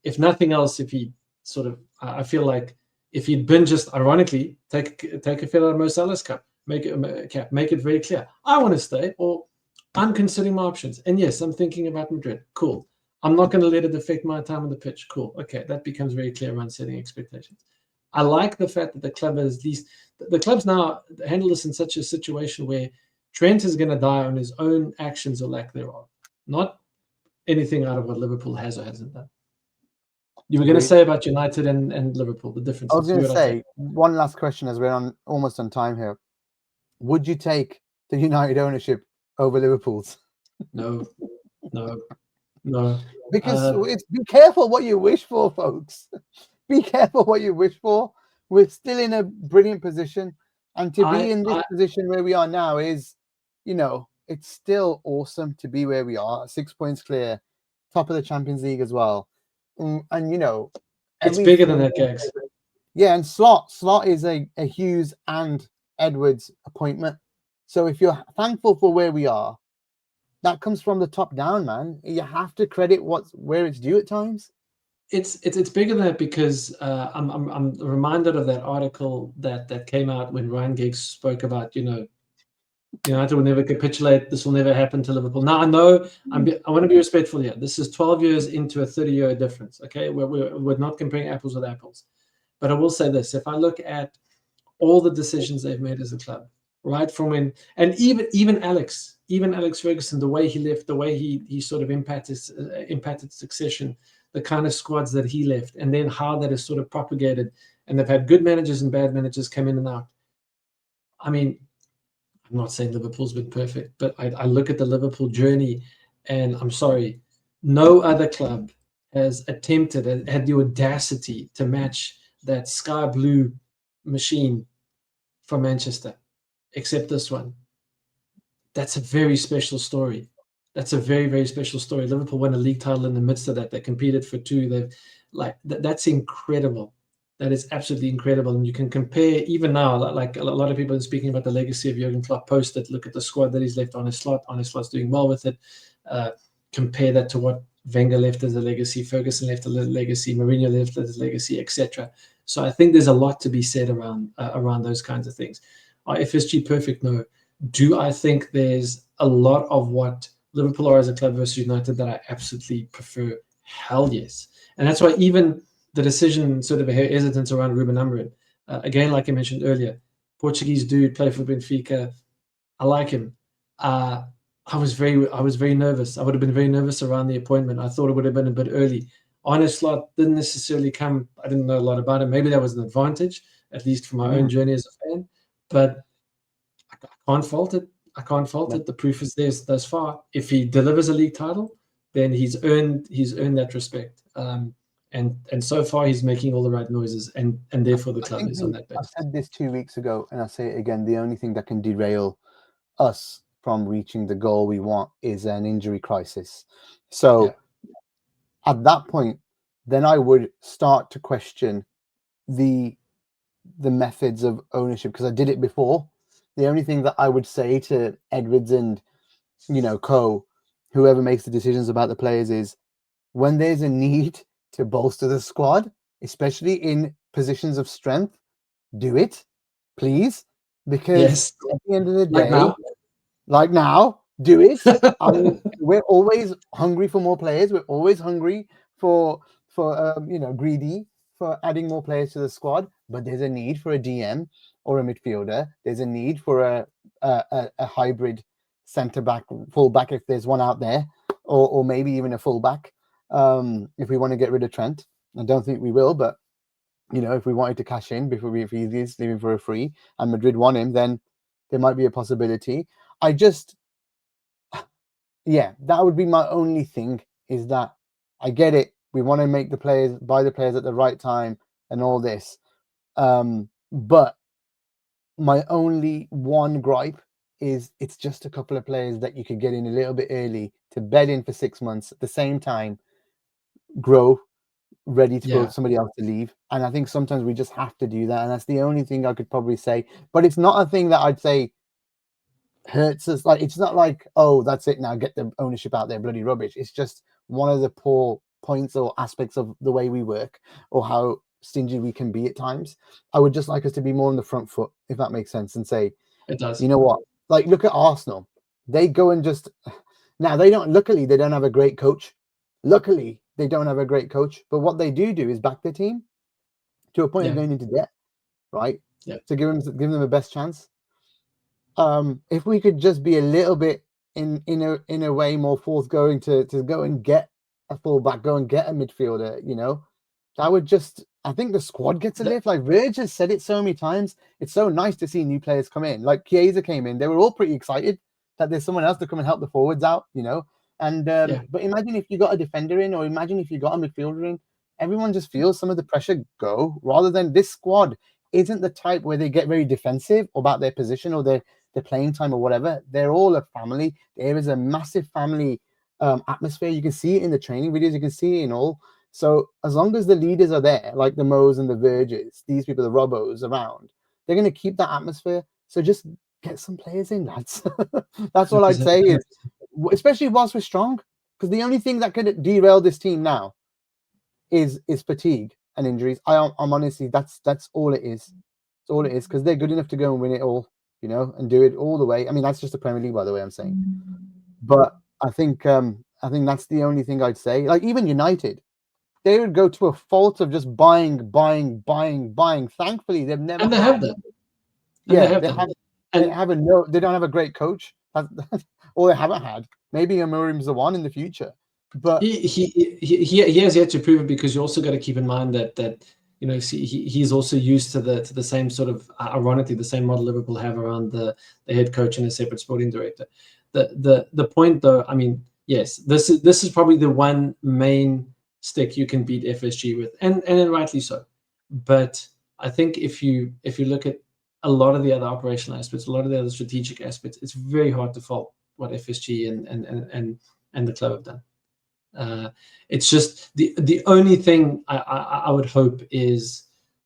If nothing else, if he sort of, I feel like if he'd been just, ironically, take a fill out of Mo Salah's cap, make it very clear. I want to stay, or I'm considering my options. And yes, I'm thinking about Madrid. Cool. I'm not going to let it affect my time on the pitch. Cool. Okay, that becomes very clear around setting expectations. I like the fact that the club has the club's now handle this in such a situation where Trent is going to die on his own actions or lack thereof, not anything out of what Liverpool has or hasn't done. You were going to say about United and Liverpool, the difference. I was going to say one last question as we're almost on time here. Would you take the United ownership over Liverpool's? No. Because be careful what you wish for, folks. Be careful what you wish for. We're still in a brilliant position. And to be in this position where we are now is, it's still awesome to be where we are. 6 points clear, top of the Champions League as well. And, it's bigger than that, Gags. Yeah, and Slot is a Hughes and Edwards appointment. So if you're thankful for where we are, that comes from the top down, man. You have to credit where it's due at times. It's bigger than that, because I'm reminded of that article that came out when Ryan Giggs spoke about, United will never capitulate. This will never happen to Liverpool. Now, I know I want to be respectful here. This is 12 years into a 30-year difference. Okay, we're not comparing apples with apples. But I will say this: if I look at all the decisions they've made as a club, right from when, and even Alex Ferguson, the way he left, the way he sort of impacted succession, the kind of squads that he left, and then how that is sort of propagated, and they've had good managers and bad managers come in and out. I mean, I'm not saying Liverpool's been perfect, but I look at the Liverpool journey, and I'm sorry, no other club has attempted, had the audacity to match that sky blue machine from Manchester, except this one. That's a very special story. That's a very, very special story. Liverpool won a league title in the midst of that. They competed for 2. They've that's incredible. That is absolutely incredible. And you can compare even now, like a lot of people are speaking about the legacy of Jurgen Klopp posted. Look at the squad that he's left on his slot. On his slot's doing well with it. Compare that to what Wenger left as a legacy, Ferguson left as a legacy, Mourinho left as a legacy, etc. So I think there's a lot to be said around those kinds of things. Are FSG perfect? No. Do I think there's a lot of what Liverpool are as a club versus United that I absolutely prefer? Hell yes. And that's why even the decision, sort of a hesitance around Ruben Amorim. Again, like I mentioned earlier, Portuguese dude, play for Benfica. I like him. I was very nervous. I would have been very nervous around the appointment. I thought it would have been a bit early. On his slot didn't necessarily come. I didn't know a lot about him. Maybe that was an advantage, at least for my own journey as a fan. But I can't fault it. I can't fault it. The proof is there thus far. If he delivers a league title, then he's earned that respect. And so far he's making all the right noises, and therefore the club is on that basis. I said this 2 weeks ago, and I'll say it again. The only thing that can derail us from reaching the goal we want is an injury crisis. So at that point, then I would start to question the methods of ownership, because I did it before. The only thing that I would say to Edwards and whoever makes the decisions about the players, is when there's a need to bolster the squad, especially in positions of strength, do it, please. Because at the end of the day, like now, do it. I mean, we're always hungry for more players. We're always hungry for greedy for adding more players to the squad. But there's a need for a DM or a midfielder. There's a need for a hybrid centre back, full back, if there's one out there, or maybe even a full back. If we want to get rid of Trent, I don't think we will, but if we wanted to cash in if he's leaving for a free and Madrid want him, then there might be a possibility. That would be my only thing, is that I get it. We want to buy the players at the right time and all this. But my only one gripe is it's just a couple of players that you could get in a little bit early to bed in for 6 months, at the same time grow, ready to for somebody else to leave. And I think sometimes we just have to do that, and that's the only thing I could probably say. But it's not a thing that I'd say hurts us. Like, it's not like, oh, that's it now, get the ownership out there, bloody rubbish. It's just one of the poor points or aspects of the way we work, or how stingy we can be at times. I would just like us to be more on the front foot, if that makes sense, and say, it does. You know what? Like, look at Arsenal. They go and just now luckily they don't have a great coach. Luckily they don't have a great coach, but what they do is back their team to a point of going into debt, right? Yeah. To give them the best chance. If we could just be a little bit in a way more forthgoing to go and get a fullback, go and get a midfielder, that would just, I think the squad gets a lift. Like Virg has said it so many times. It's so nice to see new players come in. Like Chiesa came in. They were all pretty excited that there's someone else to come and help the forwards out, And but imagine if you got a defender in, or imagine if you got a midfielder in, everyone just feels some of the pressure go, rather than this squad isn't the type where they get very defensive about their position or their playing time or whatever. They're all a family. There is a massive family atmosphere. You can see it in the training videos. You can see it in all. So as long as the leaders are there, like the Mo's and the Verges, these people, the Robos around, they're going to keep that atmosphere. So just get some players in, lads. That's all I'd say is especially whilst we're strong, because the only thing that could derail this team now is fatigue and injuries. I'm honestly, that's all it is. It's all it is, because they're good enough to go and win it all, and do it all the way. I mean, that's just the Premier League, by the way, I'm saying. But I think that's the only thing I'd say. Like, even United, they would go to a fault of just buying. Thankfully, they've never And they had. have that. Yeah, they don't have a great coach. Or they haven't had. Maybe Amorim's the one in the future. But he has yet to prove it, because you also got to keep in mind that he's also used to the same sort of, ironically, the same model Liverpool have around the head coach and a separate sporting director. The point, though, I mean, yes, this is probably the one main stick you can beat FSG with, and rightly so. But I think if you look at a lot of the other operational aspects, a lot of the other strategic aspects, it's very hard to fault what FSG and the club have done. It's just the only thing I would hope is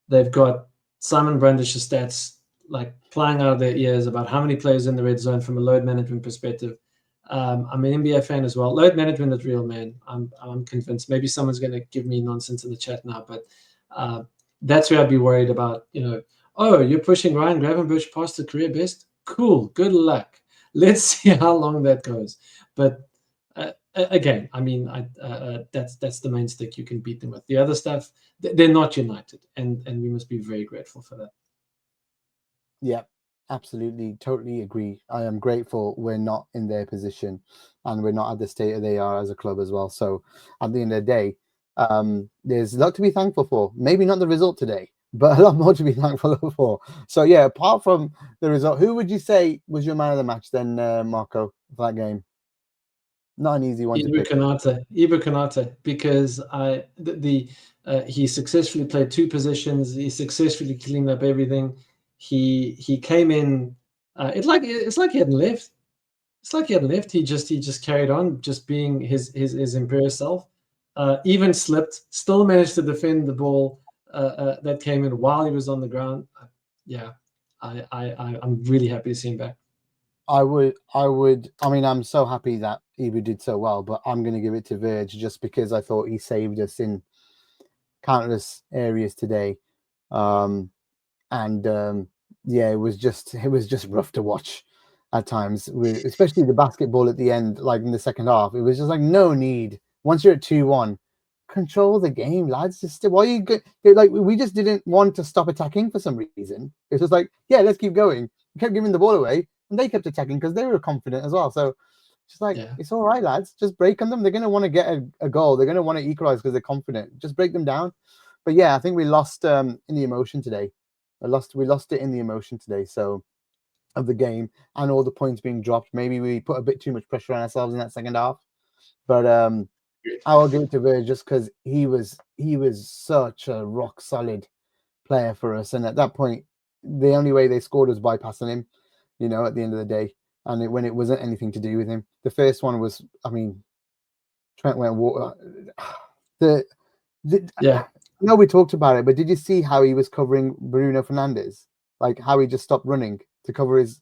they've got Simon Brandish's stats like flying out of their ears about how many players in the red zone from a load management perspective. I'm an NBA fan as well. Load management is real, man. I'm convinced. Maybe someone's going to give me nonsense in the chat now, but that's where I'd be worried about. Oh, you're pushing Ryan Gravenberch past the career best? Cool. Good luck. Let's see how long that goes. But again, I mean, that's the main stick you can beat them with. The other stuff, they're not United, and we must be very grateful for that. Yeah, absolutely, totally agree. I am grateful we're not in their position, and we're not at the state that they are as a club as well. So at the end of the day, there's a lot to be thankful for. Maybe not the result today, but a lot more to be thankful for. So yeah, apart from the result, who would you say was your man of the match then, Marco, for that game? Not an easy one to pick. Ibu Konate, because he successfully played two positions. He successfully cleaned up everything. He came in. It's like he hadn't left. It's like he hadn't left. He just carried on, just being his imperious self. Even slipped, still managed to defend the ball that came in while he was on the ground. Yeah, I'm really happy to see him back. I mean, I'm so happy that Ibu did so well, but I'm going to give it to Verge just because I thought he saved us in countless areas today. Yeah, it was just rough to watch at times, especially the basketball at the end, like in the second half. It was just like no need. Once you're at 2-1, control the game, lads. Just why you go, like we just didn't want to stop attacking for some reason. It was like, yeah, let's keep going. We kept giving the ball away, and they kept attacking because they were confident as well. So just like, It's all right, lads. Just break on them. They're going to want to get a goal. They're going to want to equalize because they're confident. Just break them down. But yeah, I think we lost in the emotion today. We lost it in the emotion today. So of the game and all the points being dropped. Maybe we put a bit too much pressure on ourselves in that second half. But I will give it to Virg just because he was such a rock solid player for us. And at that point, the only way they scored was bypassing him, at the end of the day. And when it wasn't anything to do with him. The first one was, I mean, Trent went water. I know we talked about it, but did you see how he was covering Bruno Fernandes? Like how he just stopped running to cover his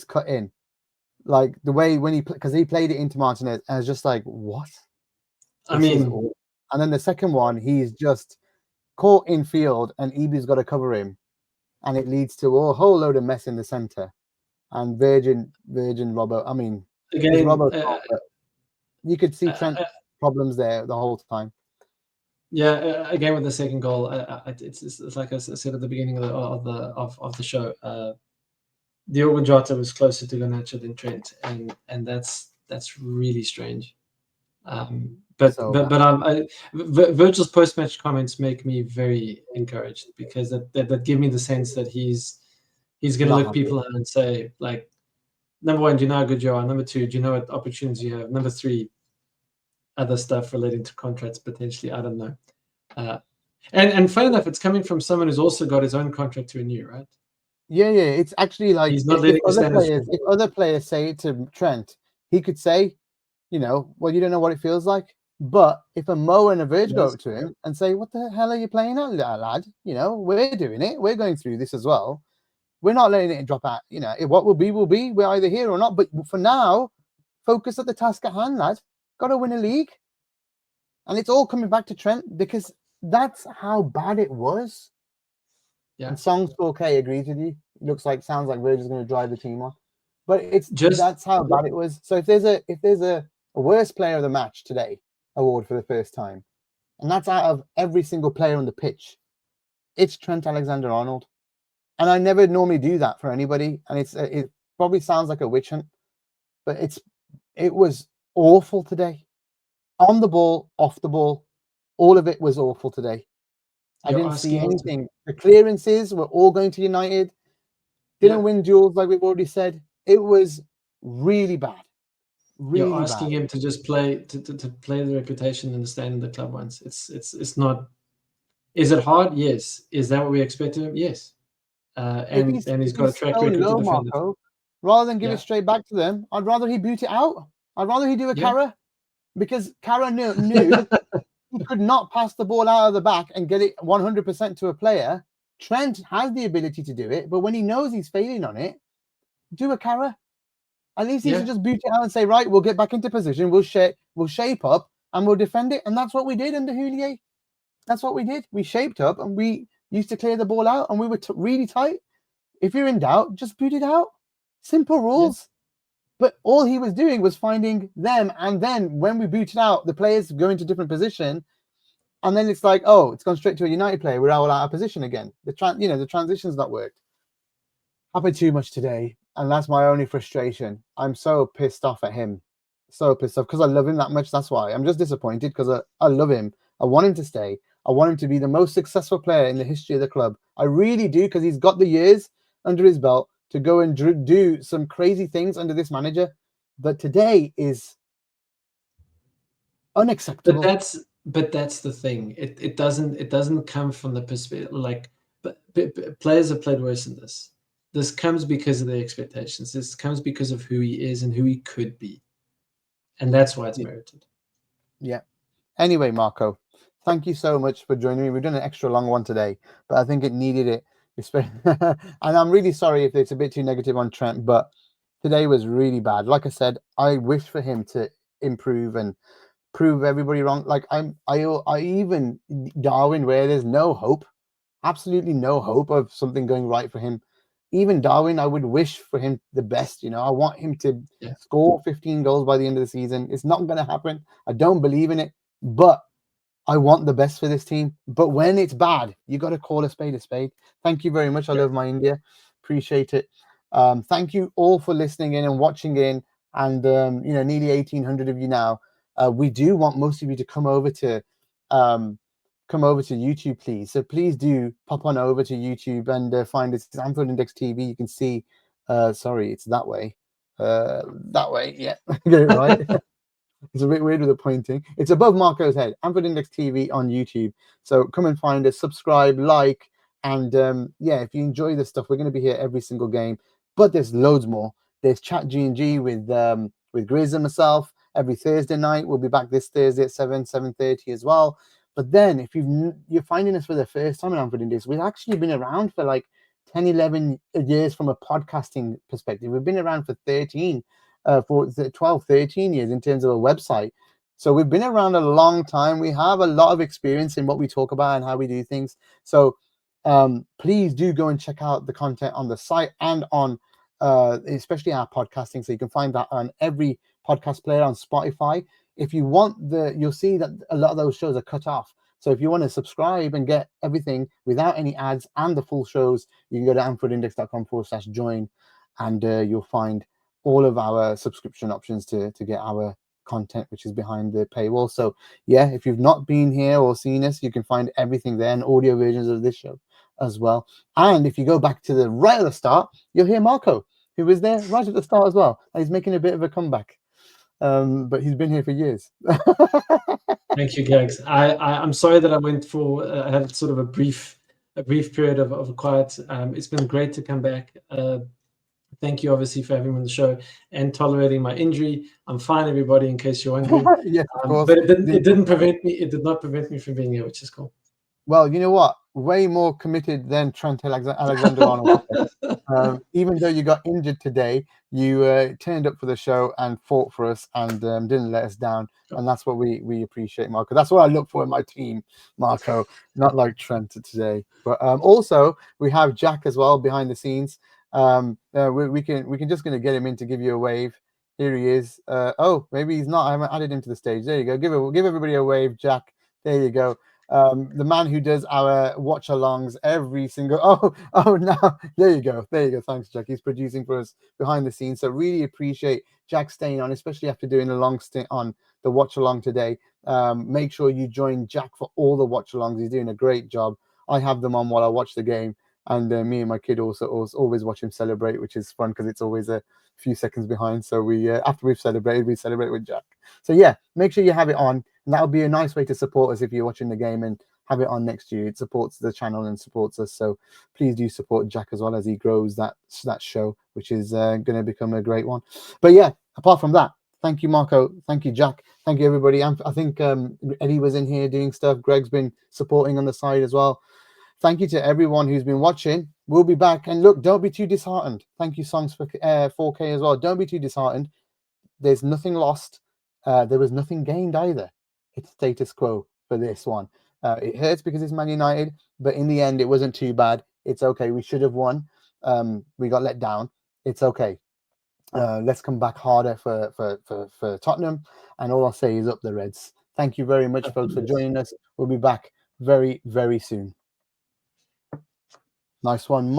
cut in. Like the way when because he played it into Martinez, and I was just like, what? And then the second one, he's just caught in field, and Ibu's got to cover him, and it leads to a whole load of mess in the center. And Virgin Robbo. I mean, again, Robbo, you could see Trent problems there the whole time. Yeah, again with the second goal, it's like I said at the beginning of the show. Diogo Jota was closer to Garnacho than Trent, and that's really strange. Virgil's post-match comments make me very encouraged because that give me the sense that he's going to look people out and say, like, number one, do you know how good you are? Number two, do you know what opportunities you have? Number three, other stuff relating to contracts potentially. I don't know. And funny enough, it's coming from someone who's also got his own contract to renew, right? Yeah. It's actually like if other players say it to Trent, he could say, well, you don't know what it feels like. But if a Mo and a Verge go up to him and say, what the hell are you playing at, lad? We're doing it. We're going through this as well. We're not letting it drop out. What will be, will be. We're either here or not. But for now, focus at the task at hand, lad. Got to win a league. And it's all coming back to Trent because that's how bad it was. Yeah. And Songs 4K agrees with you. Sounds like Virgil's going to drive the team on. But that's how bad it was. So if there's a worst player of the match today award for the first time, and that's out of every single player on the pitch, it's Trent Alexander-Arnold. And I never normally do that for anybody, and it probably sounds like a witch hunt, but it was awful today. On the ball, off the ball, all of it was awful today. I didn't see anything. The clearances were all going to United. Didn't win duels like we've already said. It was really bad. Really You're asking bad. him to just play to play the reputation and the stand the club wants. It's not. Is it hard? Yes. Is that what we expect of him? Yes. And he's got a track record to defend it. Rather than give it straight back to them, I'd rather he boot it out. I'd rather he do a Carra, because Carra knew he could not pass the ball out of the back and get it 100% to a player. Trent has the ability to do it, but when he knows he's failing on it, do a Carra. At least he should just boot it out and say, right, we'll get back into position, we'll shape up, and we'll defend it. And that's what we did under Houllier. That's what we did. We shaped up, and we used to clear the ball out, and we were really tight. If you're in doubt, just boot it out. Simple rules. Yeah. But all he was doing was finding them, and then when we booted out, the players go into different position, and then it's like, oh, it's gone straight to a United player. We're all out of position again. The transition's not worked. Happened too much today, and that's my only frustration. I'm so pissed off at him. So pissed off because I love him that much. That's why. I'm just disappointed because I love him. I want him to stay. I want him to be the most successful player in the history of the club. I really do, because he's got the years under his belt to go and do some crazy things under this manager. But today is unacceptable. But that's the thing. It doesn't come from the perspective but players have played worse than this. This comes because of their expectations. This comes because of who he is and who he could be. And that's why it's merited. Yeah. Anyway, Marco, thank you so much for joining me. We've done an extra long one today, but I think it needed it. And I'm really sorry if it's a bit too negative on Trent, but today was really bad. Like I said, I wish for him to improve and prove everybody wrong. Like I even Darwin, where there's no hope, absolutely no hope of something going right for him. Even Darwin, I would wish for him the best. I want him to score 15 goals by the end of the season. It's not going to happen. I don't believe in it, but I want the best for this team. But when it's bad, you got to call a spade a spade. Thank you very much. I love my India. Appreciate it. Thank you all for listening in and watching in. And, nearly 1,800 of you now. We do want most of you to come over to YouTube, please. So please do pop on over to YouTube and find us. It's Anfield Index TV. You can see, sorry, it's that way. That way, yeah. Get it right. It's a bit weird with the pointing. It's above Marco's head. Anfield Index TV on YouTube. So come and find us, subscribe, like, and if you enjoy this stuff, we're going to be here every single game. But there's loads more. There's Chat G&G with Grizz and myself every Thursday night. We'll be back this Thursday at 7:30 as well. But then if you're finding us for the first time in Anfield Index, we've actually been around for like 10, 11 years from a podcasting perspective. We've been around for 12, 13 years in terms of a website. So we've been around a long time. We have a lot of experience in what we talk about and how we do things. So please do go and check out the content on the site and on especially our podcasting. So you can find that on every podcast player, on Spotify. If you want you'll see that a lot of those shows are cut off. So if you want to subscribe and get everything without any ads and the full shows, you can go to anfieldindex.com/join, and you'll find all of our subscription options to get our content, which is behind the paywall. So if you've not been here or seen us, you can find everything there and audio versions of this show as well. And if you go back to the right at the start, you'll hear Marco, who was there right at the start as well. And he's making a bit of a comeback. But he's been here for years. Thank you, Gags. I'm sorry that I went for I had sort of a brief period of quiet. It's been great to come back. Thank you, obviously, for having me on the show and tolerating my injury. I'm fine, everybody, in case you're wondering. Yes, of course. But it did not prevent me from being here, which is cool. Well, you know what? Way more committed than Trent Alexander-Arnold. Even though you got injured today, you turned up for the show and fought for us and didn't let us down. And that's what we appreciate, Marco. That's what I look for in my team, Marco. Not like Trent today, but also we have Jack as well behind the scenes. We can just gonna get him in to give you a wave. Here he is. Oh, maybe he's not. I haven't added him to the stage. There you go. Give everybody a wave, Jack. There you go. The man who does our watch alongs every single no, there you go, thanks, Jack. He's producing for us behind the scenes, so really appreciate Jack staying on, especially after doing a long stint on the watch along today. Make sure you join Jack for all the watch alongs. He's doing a great job. I have them on while I watch the game, and me and my kid also always watch him celebrate, which is fun because it's always a few seconds behind. So we after we've celebrated, we celebrate with Jack. So yeah, make sure you have it on. And that would be a nice way to support us if you're watching the game and have it on next to you. It supports the channel and supports us. So please do support Jack as well as he grows that show, which is going to become a great one. But yeah, apart from that, thank you, Marco. Thank you, Jack. Thank you, everybody. I think Eddie was in here doing stuff. Greg's been supporting on the side as well. Thank you to everyone who's been watching. We'll be back. And look, don't be too disheartened. Thank you, Songs for 4K as well. Don't be too disheartened. There's nothing lost. There was nothing gained either. It's status quo for this one. It hurts because it's Man United, but in the end, it wasn't too bad. It's okay. We should have won. We got let down. It's okay. Let's come back harder for Tottenham. And all I'll say is up the Reds. Thank you very much, folks, for joining us. We'll be back very, very soon. Nice one.